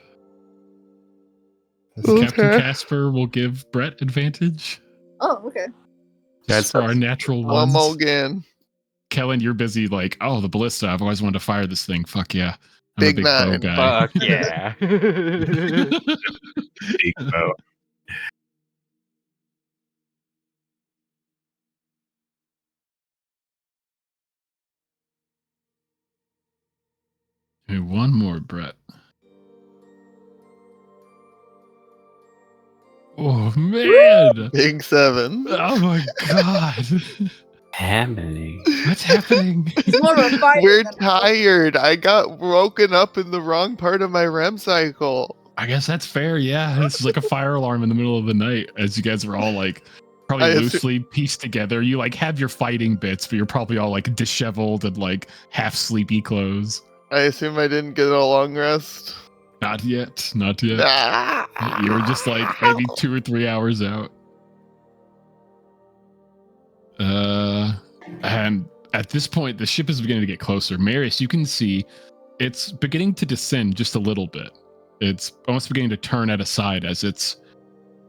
Captain Casper will give Brett advantage. Oh, okay. That's for our natural ones. One more again. Kellen, you're busy like, the ballista. I've always wanted to fire this thing. Fuck yeah. I'm Big a big bow 9. guy. Fuck yeah. Big bow. Okay, one more, Brett. Oh man! Big 7. Oh my God! Happening. What's happening? He's more of a fighter. We're than a- tired. I got woken up in the wrong part of my REM cycle. I guess that's fair. Yeah, this is like a fire alarm in the middle of the night, as you guys are all like probably loosely pieced together. You like have your fighting bits, but you're probably all like disheveled and like half sleepy clothes. I assume I didn't get a long rest. Not yet. Not yet. Ah! You were just like maybe 2 or 3 hours out. And at this point, the ship is beginning to get closer. Marius, you can see it's beginning to descend just a little bit. It's almost beginning to turn at a side as it's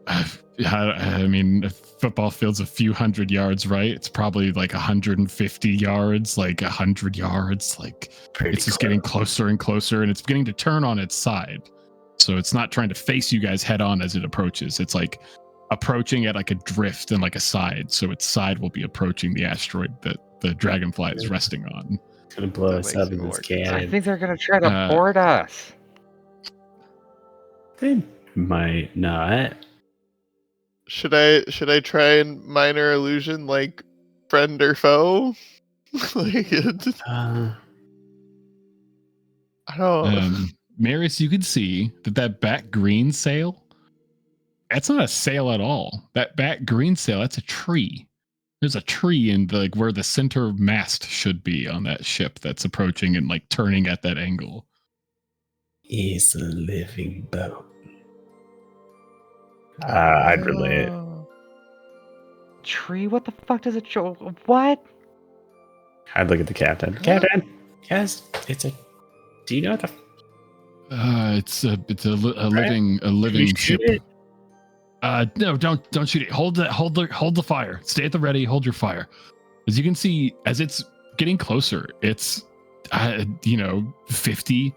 I mean, a football field's a few hundred yards, right? It's probably like 150 yards, like 100 yards. Like Pretty it's just getting closer and closer, and it's beginning to turn on its side. So it's not trying to face you guys head on as it approaches. It's like approaching at like a drift and like a side. So its side will be approaching the asteroid that the dragonfly is resting on. It's gonna blow That us makes up me in this more- cannon. I think they're gonna try to board us. They might not. Should I try and minor illusion like friend or foe? Like it's, Uh, I don't. Marius, you could see that back green sail, that's not a sail at all. That back green sail, that's a tree. There's a tree in the, like where the center mast should be on that ship that's approaching and like turning at that angle. It's a living boat. I'd relay it. Tree? What the fuck does it show? What? I'd look at the captain. Captain, yes, it's a. Do you know what the? It's a living ship. It? No, don't shoot it. Hold the fire. Stay at the ready. Hold your fire. As you can see, as it's getting closer, it's 50,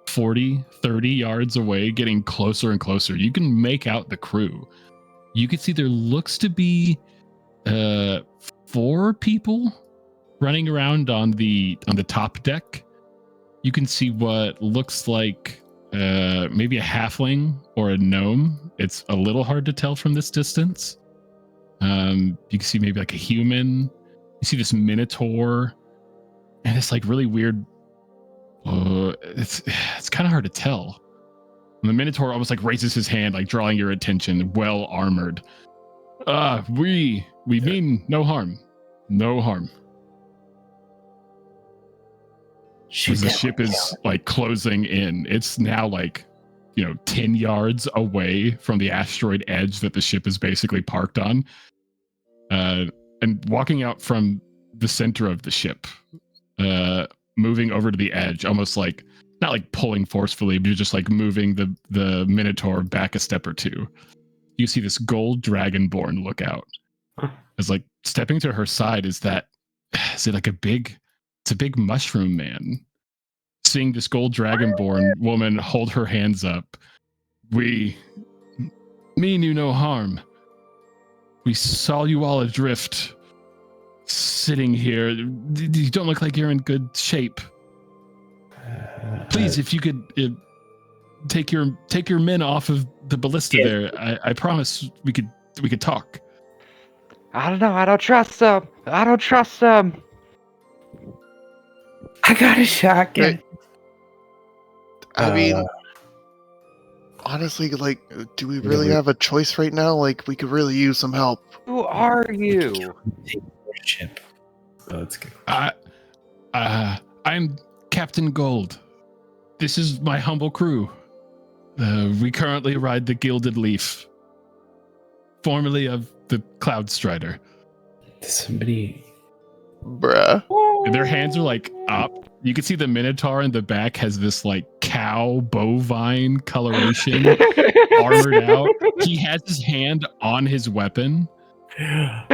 40, 30 yards away, getting closer and closer. You can make out the crew. You can see there looks to be 4 people running around on the top deck. You can see what looks like maybe a halfling or a gnome. It's a little hard to tell from this distance. You can see maybe like a human. You see this minotaur, and it's like really weird. It's kind of hard to tell. And the minotaur almost like raises his hand, like drawing your attention. Well armored. We mean no harm. No harm. As the ship is like closing in, it's now like 10 yards away from the asteroid edge that the ship is basically parked on, and walking out from the center of the ship, moving over to the edge, almost like not like pulling forcefully, but just like moving the minotaur back a step or two. You see this gold dragonborn look out. As like stepping to her side is it like a big mushroom man. Seeing this gold dragonborn woman hold her hands up, we mean you no harm. We saw you all adrift, sitting here. You don't look like you're in good shape. Please, if you could take your men off of the ballista there, I promise we could talk. I don't know. I don't trust them. I got a shotgun. I mean, honestly, like, do we really have a choice right now? Like, we could really use some help. Who are you? Ship. Oh, that's good. I'm Captain Gold. This is my humble crew. We currently ride the Gilded Leaf, formerly of the Cloud Strider. Somebody, Bruh. And their hands are like up. You can see the Minotaur in the back has this like cow bovine coloration, armored out. He has his hand on his weapon. I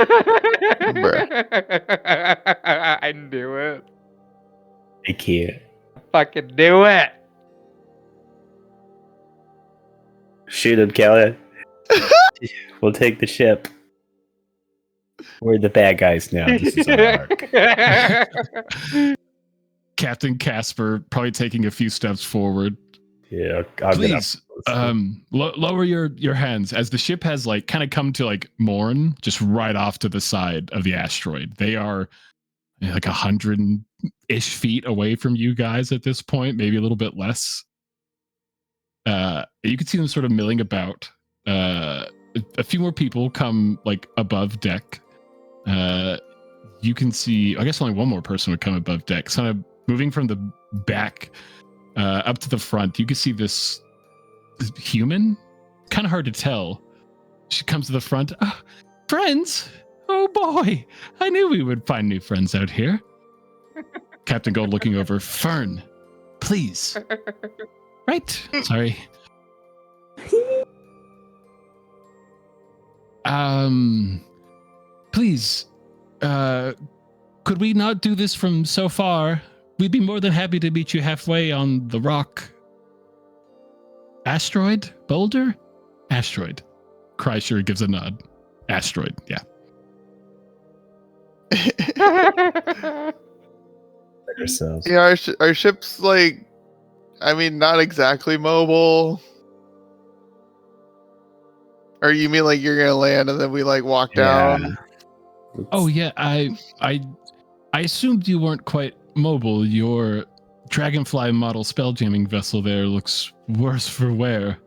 knew it. I can't. I fucking knew it. Shoot him, Kelly. We'll take the ship. We're the bad guys now. This is our arc. Captain Casper probably taking a few steps forward. Yeah, I'll please lower your hands as the ship has like kind of come to like moorn just right off to the side of the asteroid. They are like 100-ish feet away from you guys at this point, maybe a little bit less. You can see them sort of milling about. A few more people come like above deck. You can see, I guess only one more person would come above deck. Kind of moving from the back up to the front. You can see this human. Kind of hard to tell. She comes to the front. Friends? Oh boy, I knew we would find new friends out here. Captain Gold looking over. Fern, please. Right. Sorry. Please, could we not do this from so far? We'd be more than happy to meet you halfway on the rock. Asteroid? Boulder? Asteroid. Kreischer gives a nod. Asteroid, yeah. Ourselves. Yeah, our ship's like, I mean, not exactly mobile. Or you mean like you're gonna land and then we like walk down? Oh yeah, I assumed you weren't quite mobile. Your Dragonfly model spelljamming vessel there looks worse for wear.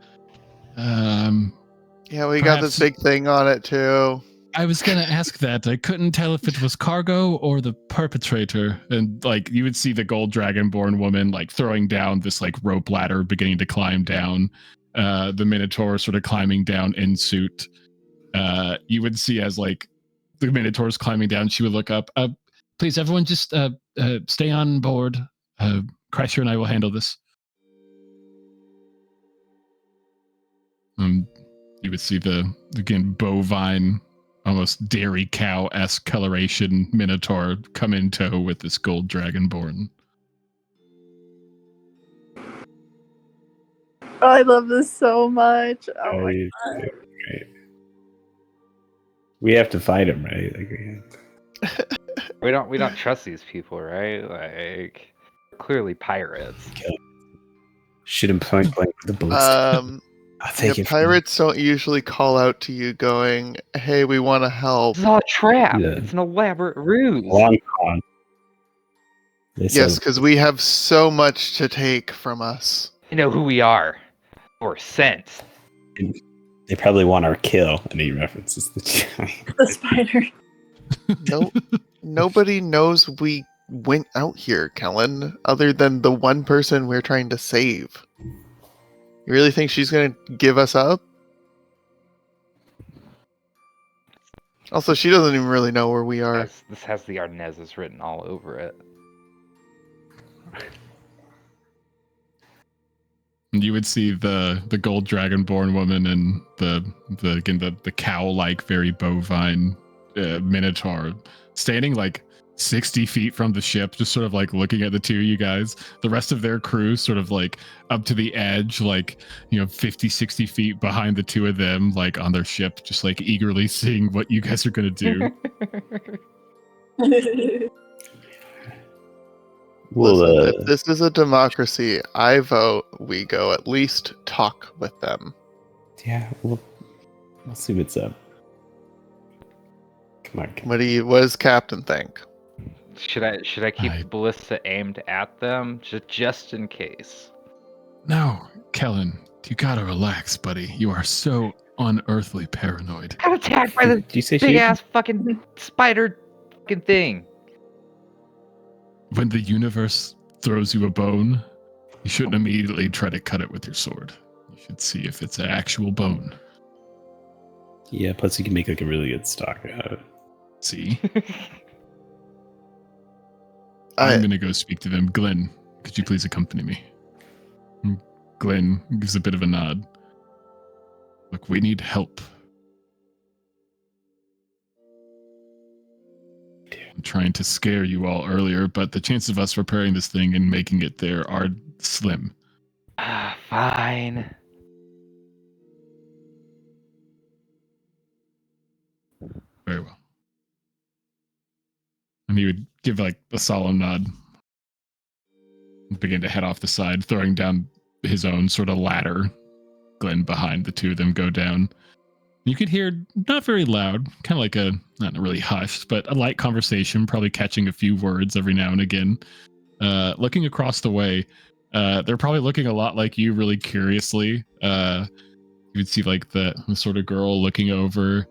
Yeah, we got this Perhaps- big thing on it too. I was gonna ask that. I couldn't tell if it was cargo or the perpetrator. And like you would see the gold dragonborn woman like throwing down this like rope ladder, beginning to climb down. The Minotaur sort of climbing down in suit. You would see as like the Minotaur's climbing down, she would look up. Please, everyone, just stay on board. Kreischer and I will handle this. You would see the again bovine, almost dairy cow-esque coloration Minotaur come in tow with this gold dragonborn. I love this so much. Oh my Right. We have to fight him, right? Like, We don't trust these people, right? Like, clearly pirates. shoot him point blank with the ballista. I'll Yeah, take it. pirates don't usually call out to you going, "Hey, we want to help." This is all a trap. Yeah. It's an elaborate ruse. Long con. Yes, because we have so much to take from us. You know who we are. Or sense. They probably want our kill, and he references the giant. The spider. No, nobody knows we went out here, Kellen, other than the one person we're trying to save. You really think she's gonna give us up? Also, she doesn't even really know where we are. This has the Arnezes written all over it. And you would see the gold dragonborn woman and the cow-like, very bovine Minotaur standing like 60 feet from the ship, just sort of like looking at the two of you guys. The rest of their crew sort of like up to the edge, like, 50, 60 feet behind the two of them, like on their ship, just like eagerly seeing what you guys are going to do. Well, Listen, if this is a democracy, I vote we go at least talk with them. yeah, we'll see what's up. Come on. What does Captain think? Should I keep I- the ballista aimed at them just in case? No, Kellen, you gotta relax, buddy. You are so unearthly paranoid. Got attacked by the Did you say big she? ass fucking spider fucking thing. When the universe throws you a bone, you shouldn't immediately try to cut it with your sword. You should see if it's an actual bone. Yeah, plus you can make like a really good stock out of it. See? I- I'm gonna go speak to them. Glenn, could you please accompany me? And Glenn gives a bit of a nod. Look, we need help. I'm trying to scare you all earlier, but the chances of us repairing this thing and making it there are slim. Fine. Very well. And he would give like a solemn nod and begin to head off the side, throwing down his own sort of ladder. Glenn behind the two of them go down. You could hear, not very loud, kind of like a, not really hushed, but a light conversation, probably catching a few words every now and again. Looking across the way, they're probably looking a lot like you, really curiously. You would see like the sort of girl looking over.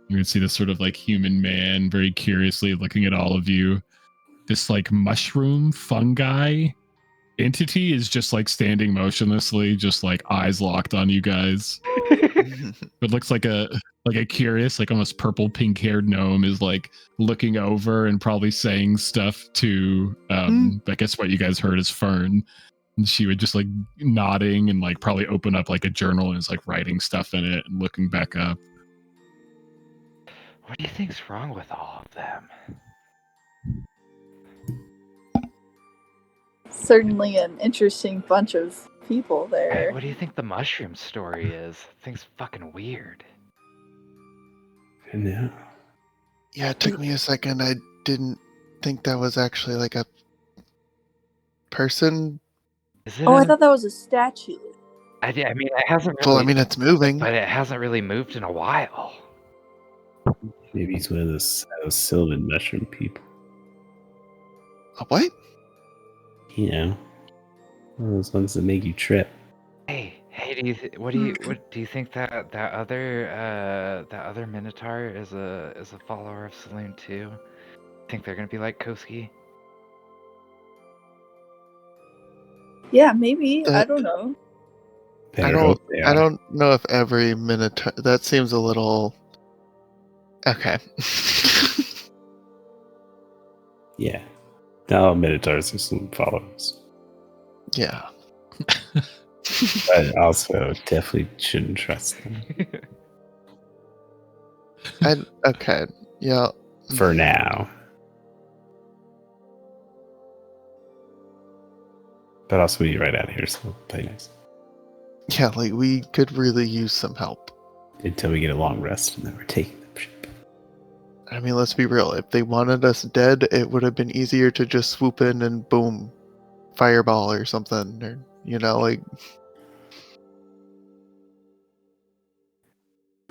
You would see this sort of like human man very curiously looking at all of you. This like mushroom fungi entity is just like standing motionlessly, just like eyes locked on you guys. It looks like a curious, like almost purple pink haired gnome is like looking over and probably saying stuff to I guess what you guys heard is Fern. And she would just like nodding and like probably open up like a journal and is like writing stuff in it and looking back up. What do you think's wrong with all of them? Certainly an interesting bunch of people there. What do you think the mushroom story is? Thing's fucking weird. I know. Yeah, it took me a second. I didn't think that was actually like a person. Is it? Oh, I thought that was a statue. I mean, it hasn't Well, I really, mean, it's moving. but it hasn't really moved in a while. Maybe he's one of those Sylvan mushroom people. A what? You know, one of those ones that make you trip. Hey, what do you think that other Minotaur is a follower of Saloon too? Think they're gonna be like Koski? Yeah, maybe. I That- don't know. Better hope they I are. don't know if every Minotaur. That seems a little. Okay. Yeah. Not all Minotaurs are some followers. Yeah. But also definitely shouldn't trust them. Okay. Yeah. For now. But also we need right out of here, so play nice. Yeah, like we could really use some help. Until we get a long rest and then we're taking the ship. I mean, let's be real. If they wanted us dead, it would have been easier to just swoop in and boom, fireball or something, or like.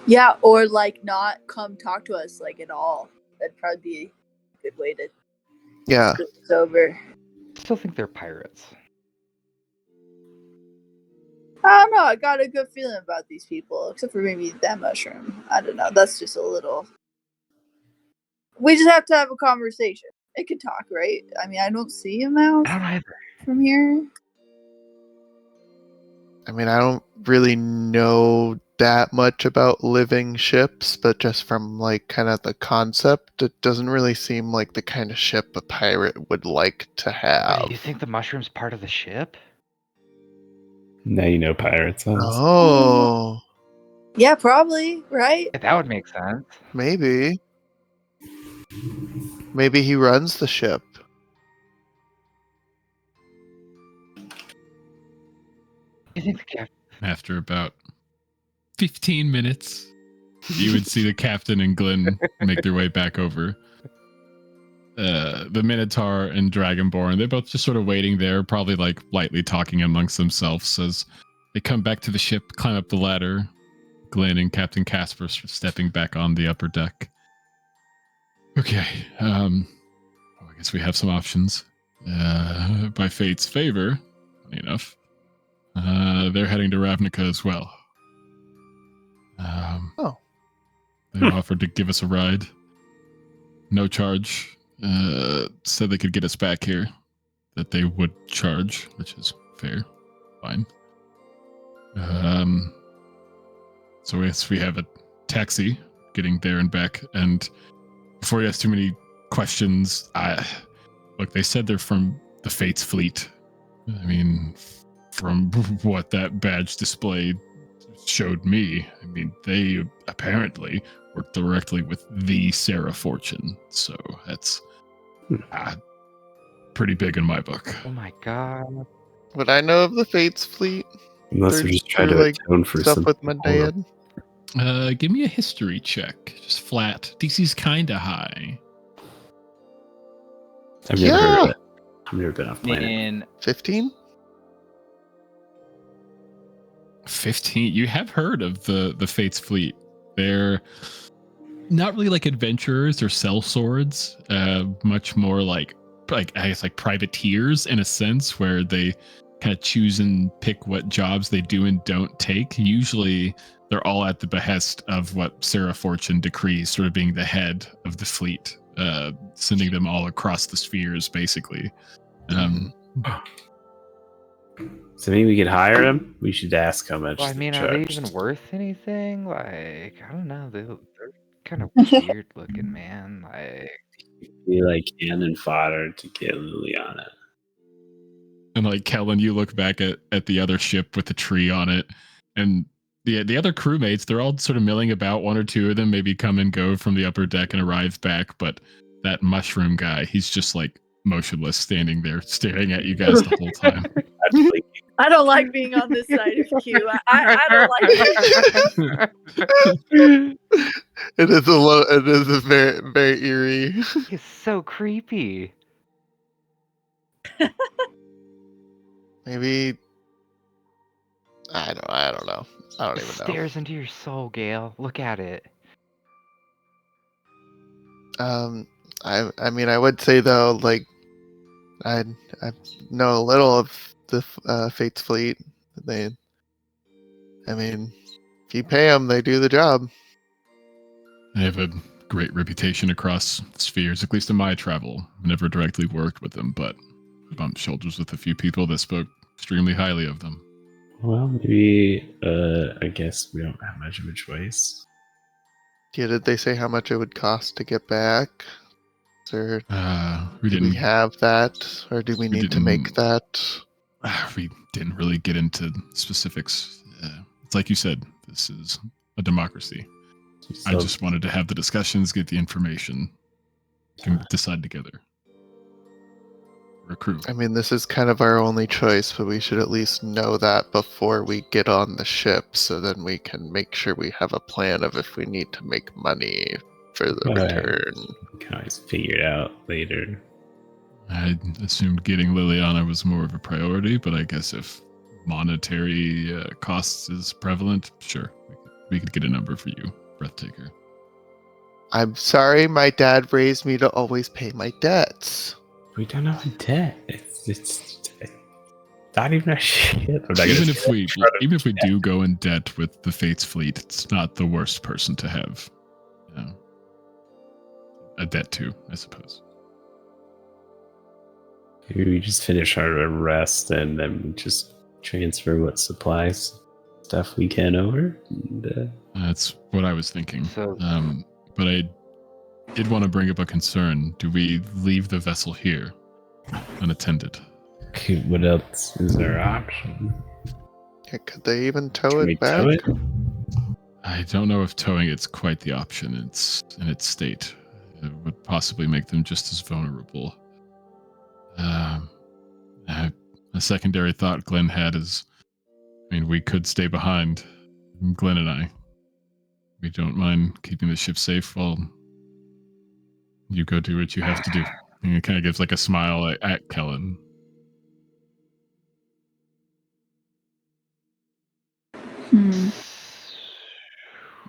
Yeah, or like not come talk to us like at all. That'd probably be a good way to Yeah. screw this over. Still think they're pirates. I don't know. I got a good feeling about these people, except for maybe that mushroom. I don't know. That's just a little. We just have to have a conversation. It could talk, right? I mean, I don't see him out I don't either. from here. I mean, I don't really know that much about living ships, but just from like kind of the concept, it doesn't really seem like the kind of ship a pirate would like to have. Wait, you think the mushroom's part of the ship? Now you know pirates. Huh? Oh, Yeah, probably, right? Yeah, that would make sense. maybe. Maybe he runs the ship. You think the captain? After about 15 minutes, you would see the captain and Glenn make their way back over. The Minotaur and Dragonborn, they're both just sort of waiting there, probably like lightly talking amongst themselves as they come back to the ship, climb up the ladder. Glenn and Captain Casper stepping back on the upper deck. Okay, I guess we have some options. By fate's favor, funny enough, they're heading to Ravnica as well. They offered to give us a ride. No charge. Said they could get us back here. That they would charge, which is fair. Fine. So yes, we have a taxi getting there and back. And before you ask too many questions, look, they said they're from the Fates fleet. I mean, from what that badge display showed me, I mean, they apparently work directly with the Sarah Fortune. So that's pretty big in my book. Oh my god. Would I know of the Fates fleet? Unless we're just trying to like atone for stuff some with my dad. Give me a history check. Just flat. DC's kind of high. I've never heard of it. I've never been off planet. In 15? 15. You have heard of the Fates fleet. They're not really like adventurers or sellswords. Much more like I guess like privateers in a sense, where they kind of choose and pick what jobs they do and don't take. Usually they're all at the behest of what Sarah Fortune decrees, sort of being the head of the fleet, sending them all across the spheres, basically. So maybe we could hire them? We should ask how much well, I mean, they're are they charged. even worth anything? Like, I don't know. They're kind of weird looking, man. Like, Be like cannon fodder to get Liliana. And like Kellen, you look back at the other ship with the tree on it, and the other crewmates, they're all sort of milling about. One or two of them maybe come and go from the upper deck and arrive back, but that mushroom guy, he's just like motionless, standing there, staring at you guys the whole time. I don't like being on this side of Q. I don't like it. It is a very very eerie. He's so creepy. Maybe I don't know. I don't It even know. stares into your soul, Gale. Look at it. I mean, I would say though, like, I know a little of the Fates fleet. I mean, if you pay them, they do the job. They have a great reputation across spheres, at least in my travel. I've never directly worked with them, but I bumped shoulders with a few people that spoke extremely highly of them. Well, maybe, I guess we don't have much of a choice. Yeah, did they say how much it would cost to get back? Or We do didn't. we have that, or do we need to make that? We didn't really get into specifics. It's like you said, this is a democracy. I just wanted to have the discussions, get the information, and decide together. We're a crew. I mean, this is kind of our only choice, but we should at least know that before we get on the ship, so then we can make sure we have a plan of if we need to make money for the return. We can always figure it out later. I assumed getting Liliana was more of a priority, but I guess if monetary costs is prevalent, sure, we could get a number for you, Breathtaker. I'm sorry, my dad raised me to always pay my debts. We don't have a debt. It's not even a shit. Even if we do go in debt with the Fates fleet, it's not the worst person to have a debt to, I suppose. Maybe we just finish our rest and then we just transfer what supplies stuff we can over. And, that's what I was thinking. So- but I did want to bring up a concern. Do we leave the vessel here unattended? okay, what else is our option? Yeah, could they even tow Can we it back? tow it? I don't know if towing it's quite the option. It's in its state. It would possibly make them just as vulnerable. A secondary thought Glenn had is, I mean, we could stay behind, Glenn and I. We don't mind keeping the ship safe while you go do what you have to do. And it kind of gives like a smile at Kellen.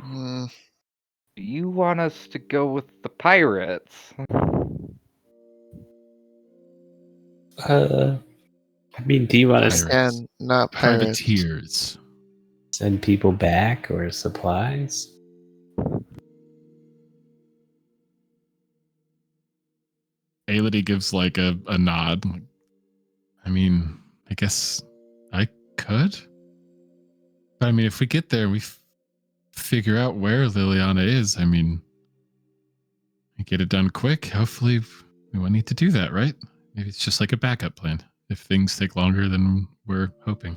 Hmm. You want us to go with the pirates? I mean, do you want to Pirates. And not pirates. Privateers. send people back or supplies? Aelity gives like a nod. I mean, I guess I could. But I mean, if we get there and we figure out where Liliana is, I mean, we get it done quick. Hopefully, we won't need to do that, right? Maybe it's just like a backup plan if things take longer than we're hoping.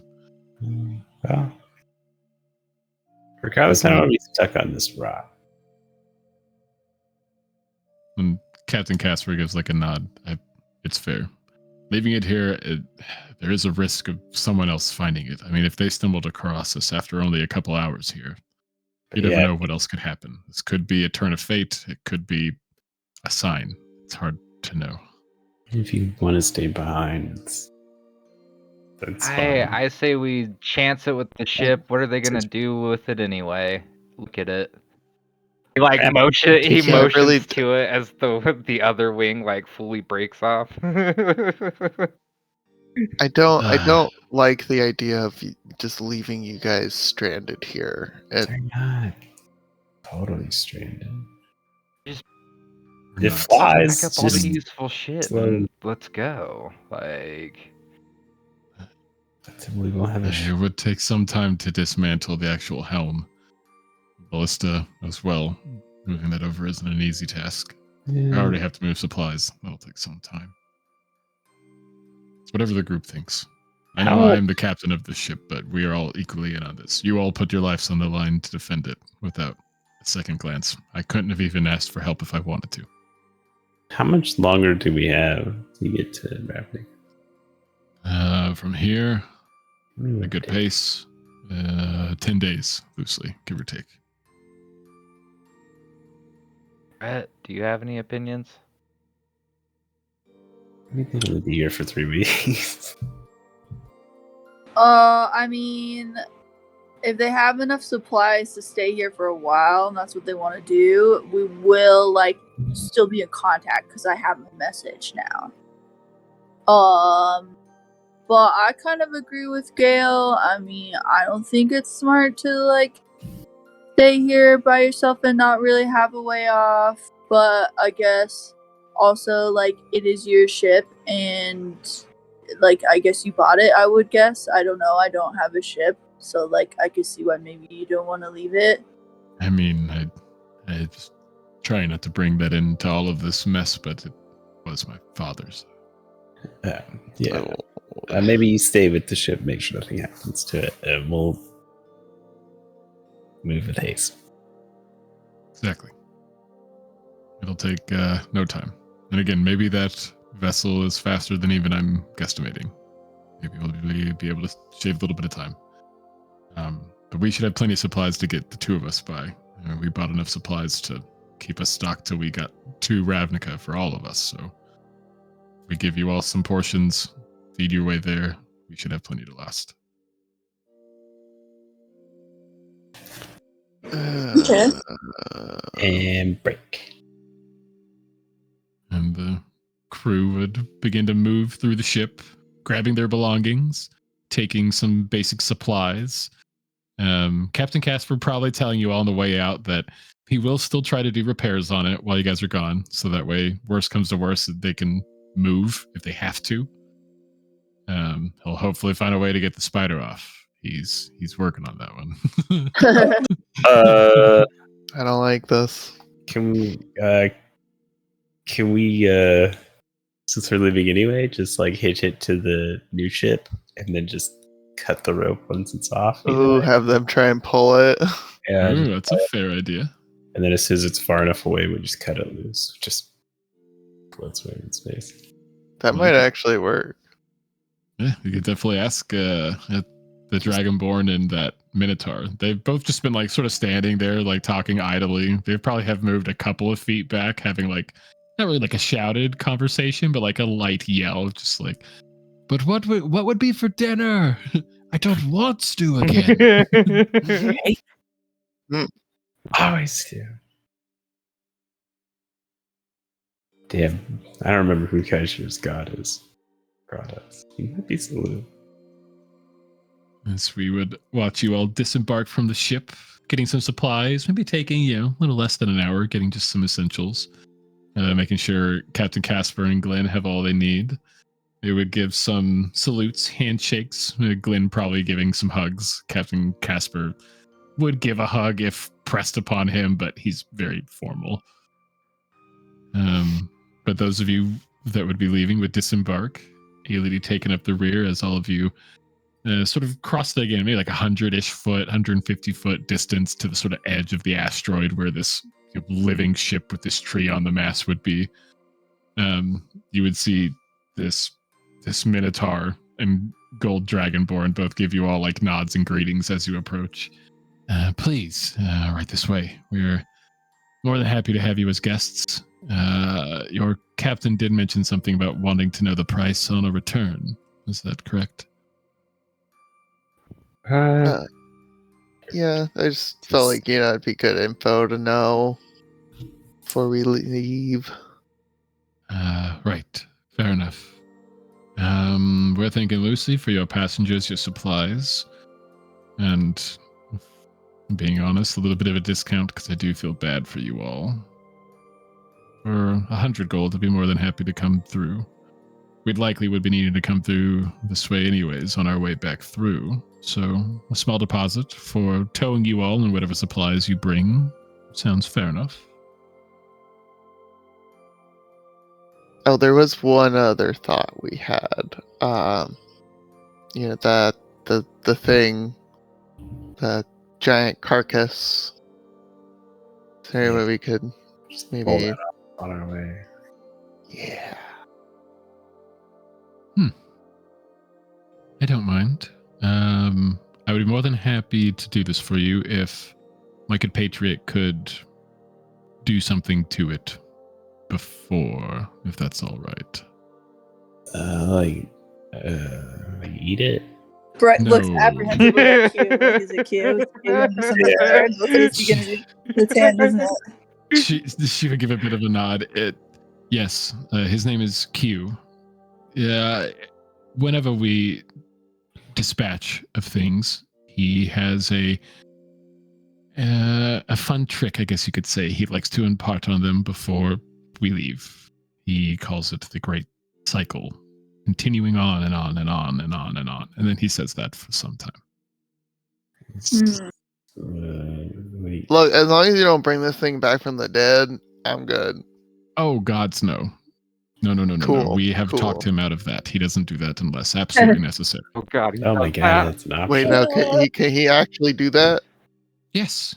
Well, regardless, I don't want to be stuck on this rock. And Captain Casper gives like a nod. It's fair. Leaving it here, there is a risk of someone else finding it. I mean, if they stumbled across us after only a couple hours here, you never know what else could happen. This could be a turn of fate. It could be a sign. It's hard to know. If you want to stay behind, that's fine. I say we chance it with the ship. What are they gonna do with it anyway? Look at it. He like Yeah, he can't motions really- to it as the other wing like fully breaks off. I don't like the idea of just leaving you guys stranded here. They're not totally stranded. Just It Not. flies. Pack up all the Just useful shit slow. and let's go. Like we won't have a It would take some time to dismantle the actual helm. Ballista as well. Moving that over isn't an easy task. I already have to move supplies. That'll take some time. It's whatever the group thinks. I know I'm the captain of the ship, but we are all equally in on this. You all put your lives on the line to defend it without a second glance. I couldn't have even asked for help if I wanted to. How much longer do we have to get to Ravnik? From here, Let me a look good at- pace. 10 days, loosely, give or take. Brett, do you have any opinions? We think we'll be here for 3 weeks. I mean, if they have enough supplies to stay here for a while and that's what they want to do, we will like still be in contact because I have a message now. But I kind of agree with Gail. I mean, I don't think it's smart to like stay here by yourself and not really have a way off. But I guess also like it is your ship and like I guess you bought it, I would guess. I don't know. I don't have a ship. So like I could see why maybe you don't want to leave it. I mean, I just try not to bring that into all of this mess, but it was my father's. Yeah. Oh. Maybe you stay with the ship, make sure nothing happens to it, and we'll move with haste. Exactly. It'll take no time. And again, maybe that vessel is faster than even I'm guesstimating. Maybe we'll be able to shave a little bit of time. But we should have plenty of supplies to get the two of us by. We bought enough supplies to keep us stocked till we got to Ravnica for all of us. So we give you all some portions, feed your way there. We should have plenty to last. Okay. And break. And the crew would begin to move through the ship, grabbing their belongings, taking some basic supplies. Captain Casper probably telling you all on the way out that he will still try to do repairs on it while you guys are gone, so that way, worst comes to worst, they can move if they have to. He'll hopefully find a way to get the spider off. He's working on that one. I don't like this. Can we since we're leaving anyway, just like hitch it to the new ship and then just cut the rope once it's off? Ooh, have them try and pull it. Yeah, Ooh, that's a fair idea. and then as soon as it's far enough away, we just cut it loose. Just floats away in space. That Well, might you could- actually work. Yeah, you could definitely ask at the Dragonborn and that Minotaur. They've both just been like sort of standing there, like talking idly. They probably have moved a couple of feet back, having like not really like a shouted conversation, but like a light yell, just like, "But what would be for dinner? I don't want stew again." Hey. Mm. Always do. Damn, I don't remember who Kaisha's god is. Products. He might be Sulu. As we would watch you all disembark from the ship, getting some supplies, maybe taking, a little less than an hour, getting just some essentials, making sure Captain Casper and Glenn have all they need. They would give some salutes, handshakes, Glenn probably giving some hugs. Captain Casper would give a hug if pressed upon him, but he's very formal. But those of you that would be leaving would disembark, Aelity taking up the rear as all of you sort of crossed again, maybe like 100-ish foot, 150-foot distance to the sort of edge of the asteroid where this living ship with this tree on the mast would be. You would see this Minotaur and Gold Dragonborn both give you all like nods and greetings as you approach. Please, right this way. We're more than happy to have you as guests. Your captain did mention something about wanting to know the price on a return. Is that correct? Yeah, I just felt like, it'd be good info to know before we leave. Right. Fair enough. We're thanking Lucy for your passengers, your supplies, and being honest, a little bit of a discount because I do feel bad for you all. For 100 gold, I'd be more than happy to come through. We'd likely would be needing to come through this way anyways on our way back through. So a small deposit for towing you all and whatever supplies you bring sounds fair enough. Oh, there was one other thought we had. that the thing, that giant carcass. Is there any way we could Just pull maybe? that up on our way. Yeah. I don't mind. I would be more than happy to do this for you if my compatriot could do something to it before, if that's all right. Eat it. Brett looks No. apprehensively at Q. Like, is it Q? Is he gonna do something weird? What is he gonna do? It's hand, isn't it? She would give a bit of a nod. Yes, his name is Q. Yeah, whenever we dispatch of things, he has a fun trick, I guess you could say. He likes to impart on them before we leave. He calls it the Great Cycle, continuing on and on and on and on and on. And then he says that for some time. Wait. Look, as long as you don't bring this thing back from the dead, I'm good. Oh, gods, no. No. Cool, We have cool. talked him out of that. He doesn't do that unless absolutely necessary. Oh god. he Oh my does god, that. that's an option. Wait, no, can he actually do that? Yes.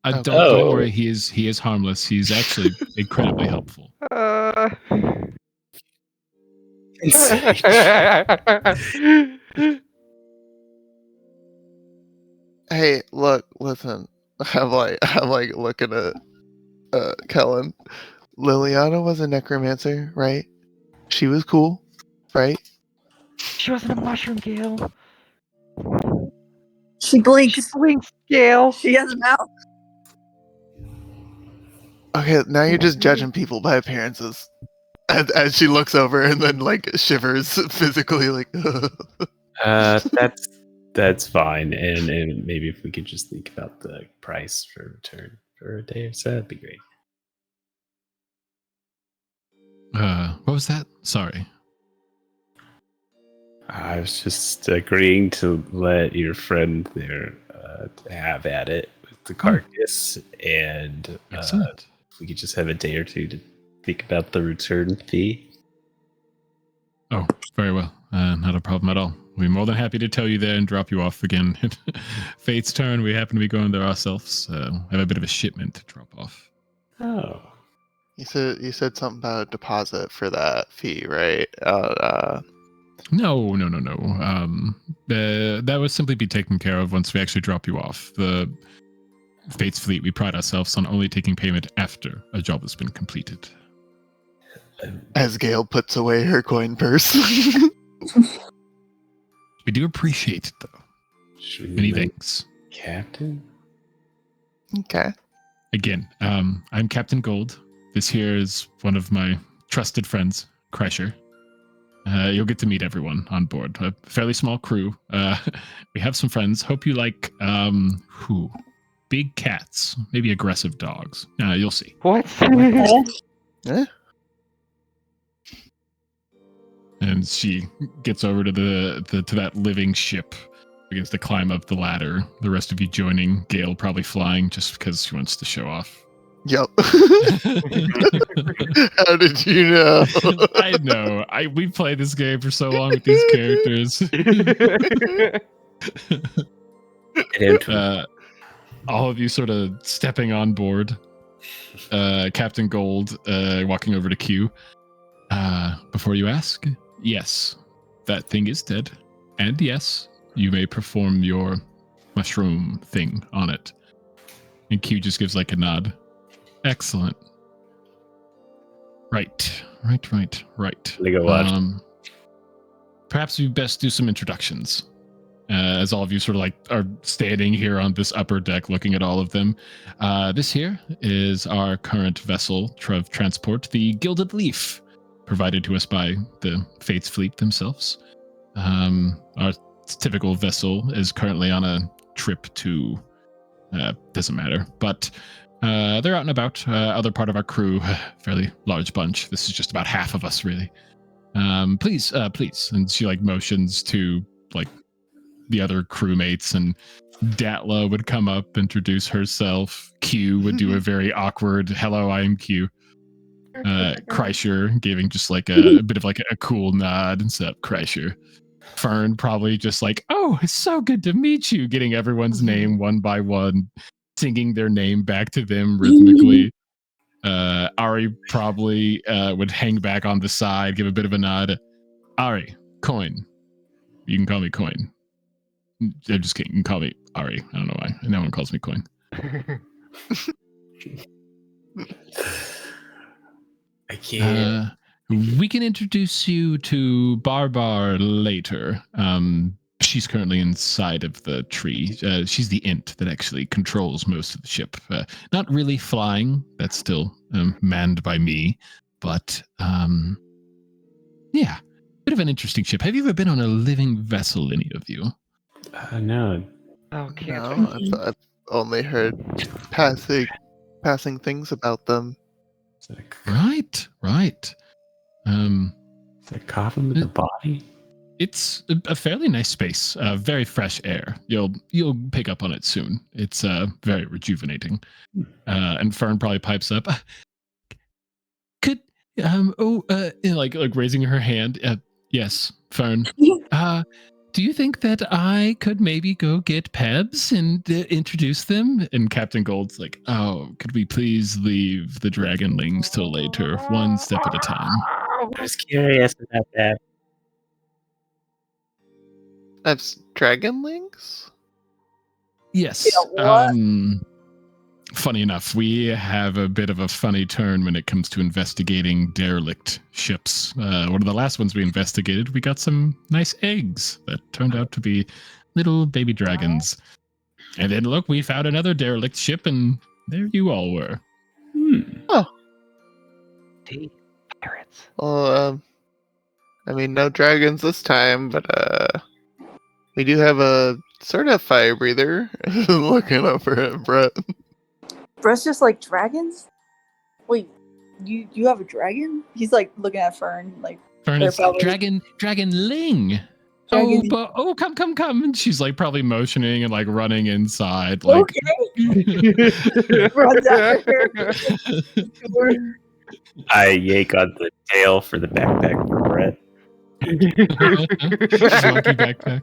Okay. Don't worry, he is harmless. He's actually incredibly helpful. Hey, look, listen. I'm like looking at Kellen. Liliana was a necromancer, right? She was cool, right? She wasn't a mushroom, Gale. She blinks. She blinks, Gale. She has a mouth. Okay, now you're just judging people by appearances. As she looks over and then like shivers physically, like. That's fine. And maybe if we could just think about the price for return for a day or so, that'd be great. What was that? Sorry. I was just agreeing to let your friend there have at it with the carcass, and Excellent. if we could just have a day or two to think about the return fee. Oh, very well. Not a problem at all. We'd be more than happy to tell you there and drop you off again. Fate's turn. We happen to be going there ourselves. Have a bit of a shipment to drop off. Oh. You said something about a deposit for that fee, right? No. That would simply be taken care of once we actually drop you off. The Fate's fleet, we pride ourselves on only taking payment after a job has been completed. As Gale puts away her coin purse. We do appreciate it, though. Should we Many make thanks. Captain? Okay. Again, I'm Captain Gold. This here is one of my trusted friends, Kreischer. You'll get to meet everyone on board. A fairly small crew. We have some friends. Hope you like big cats, maybe aggressive dogs. You'll see. What? Eh? And she gets over to to that living ship, begins to climb up the ladder. The rest of you joining, Gale probably flying just because she wants to show off. Yep. How did you know? I know. We played this game for so long with these characters. All of you sort of stepping on board. Captain Gold walking over to Q. Before you ask, yes, that thing is dead. And yes, you may perform your mushroom thing on it. And Q just gives like a nod. Excellent. Right. They go watch. Perhaps we best do some introductions. As all of you sort of like are standing here on this upper deck looking at all of them. This here is our current vessel of transport, the Gilded Leaf, provided to us by the Fates fleet themselves. Our typical vessel is currently on a trip to doesn't matter, but they're out and about. Other part of our crew, fairly large bunch. This is just about half of us, really. Please. And she like motions to like the other crewmates, and Datla would come up, introduce herself. Q would do a very awkward "Hello, I am Q." Kreischer giving just like a bit of like a cool nod and stuff. Kreischer. Fern probably just like, oh, it's so good to meet you, getting everyone's name one by one, singing their name back to them rhythmically. Ari probably would hang back on the side, give a bit of a nod. Ari, Coin. You can call me Coin. I'm just kidding. You can call me Ari. I don't know why. No one calls me Coin. I can't. We can introduce you to Barbar later. She's currently inside of the tree. She's the int that actually controls most of the ship. Not really flying. That's still manned by me. But yeah, bit of an interesting ship. Have you ever been on a living vessel, any of you? No. Oh, can't No, I've only heard passing things about them. Is that Right. is that a coffin with a body? It's a fairly nice space, very fresh air. You'll pick up on it soon. It's very rejuvenating. And Fern probably pipes up. Could like raising her hand. Yes, Fern. Do you think that I could maybe go get Pebs and introduce them? And Captain Gold's like, oh, could we please leave the dragonlings till later, one step at a time? I was curious about that. That's dragonlings? Yes. Yeah, what? Funny enough, we have a bit of a funny turn when it comes to investigating derelict ships. One of the last ones we investigated, we got some nice eggs that turned out to be little baby dragons. And then look, we found another derelict ship, and there you all were. Pirates. Well, I mean, no dragons this time, but we do have a sort of fire breather. Looking over at Brett. Brett's just like dragons? Wait, you have a dragon? He's like looking at Fern like Fern they're is probably- dragonling. Dragon- Oh, come. And she's like probably motioning and like running inside. Like, Okay. Runs after her. I yank on the tail for the backpack for Brett. Monkey backpack.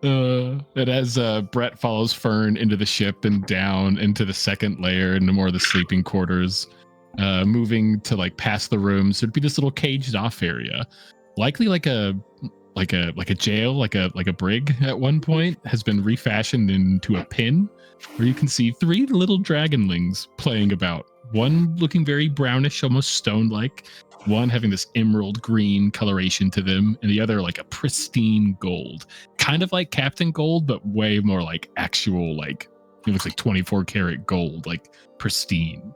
Yeah. And as Brett follows Fern into the ship and down into the second layer, into more of the sleeping quarters, moving to like past the rooms, there'd be this little caged off area, likely like a jail, like a brig at one point, has been refashioned into a pin where you can see three little dragonlings playing about. One looking very brownish, almost stone-like. One having this emerald green coloration to them, and the other like a pristine gold, kind of like Captain Gold, but way more like actual, like it looks like 24 karat gold, like pristine.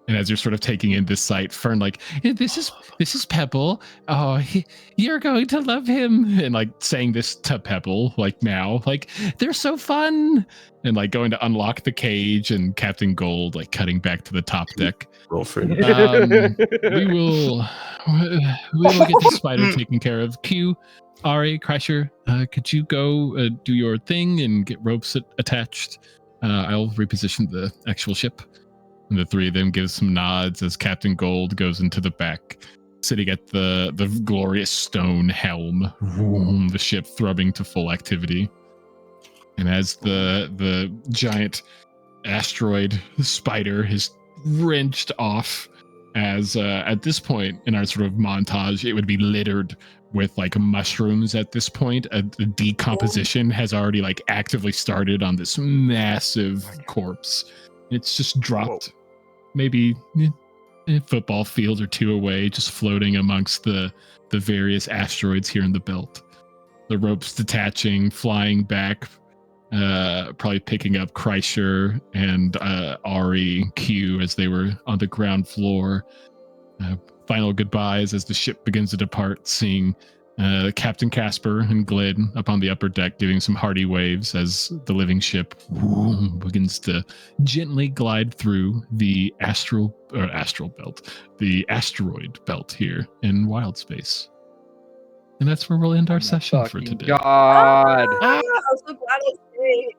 And as you're sort of taking in this sight, Fern like, this is Pebble. Oh, you're going to love him, and like saying this to Pebble like now, like they're so fun, and like going to unlock the cage, and Captain Gold like cutting back to the top deck. Roll for it. We will get this spider taken care of. Q, Ari, Kreischer, could you go do your thing and get ropes attached? I'll reposition the actual ship. And the three of them give some nods as Captain Gold goes into the back, sitting at the glorious stone helm, the ship thrumming to full activity. And as the giant asteroid spider is wrenched off, as at this point in our sort of montage, it would be littered with like mushrooms at this point. The decomposition has already like actively started on this massive corpse. It's just dropped maybe a football field or two away, just floating amongst the various asteroids here in the belt. The ropes detaching, flying back, probably picking up Kreischer and Ari, Q as they were on the ground floor. Final goodbyes as the ship begins to depart, seeing Captain Casper and Glyn up on the upper deck giving some hearty waves as the living ship begins to gently glide through the astral belt, the asteroid belt here in wild space. And that's where we'll end our session for Fucking today. God. I'm so glad I stayed.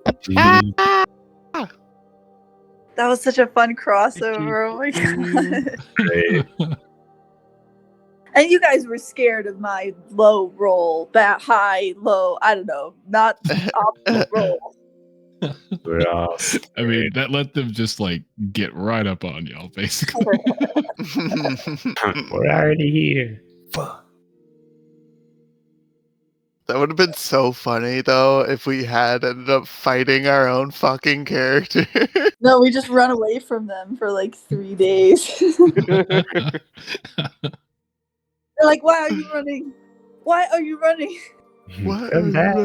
That was such a fun crossover. Oh my god. Great. And you guys were scared of my low roll, high, low, I don't know, not optimal roll. We're all I mean, that let them just like get right up on y'all, basically. We're already here. Fuck. That would have been so funny though if we had ended up fighting our own fucking character. No, we just run away from them for like 3 days. They're like, why are you running? Why are you running? What? Come back.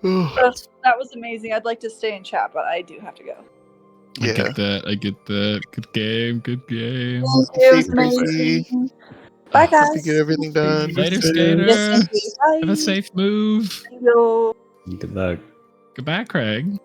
That was amazing. I'd like to stay in chat, but I do have to go. I Yeah. get that. I get that. Good game. Good game. It was See, Gracie. amazing. Bye, Hope you guys. get everything done. Later, skater. Yes, thank you. Bye. Have a safe move. Thank you. Good luck. Goodbye, Craig.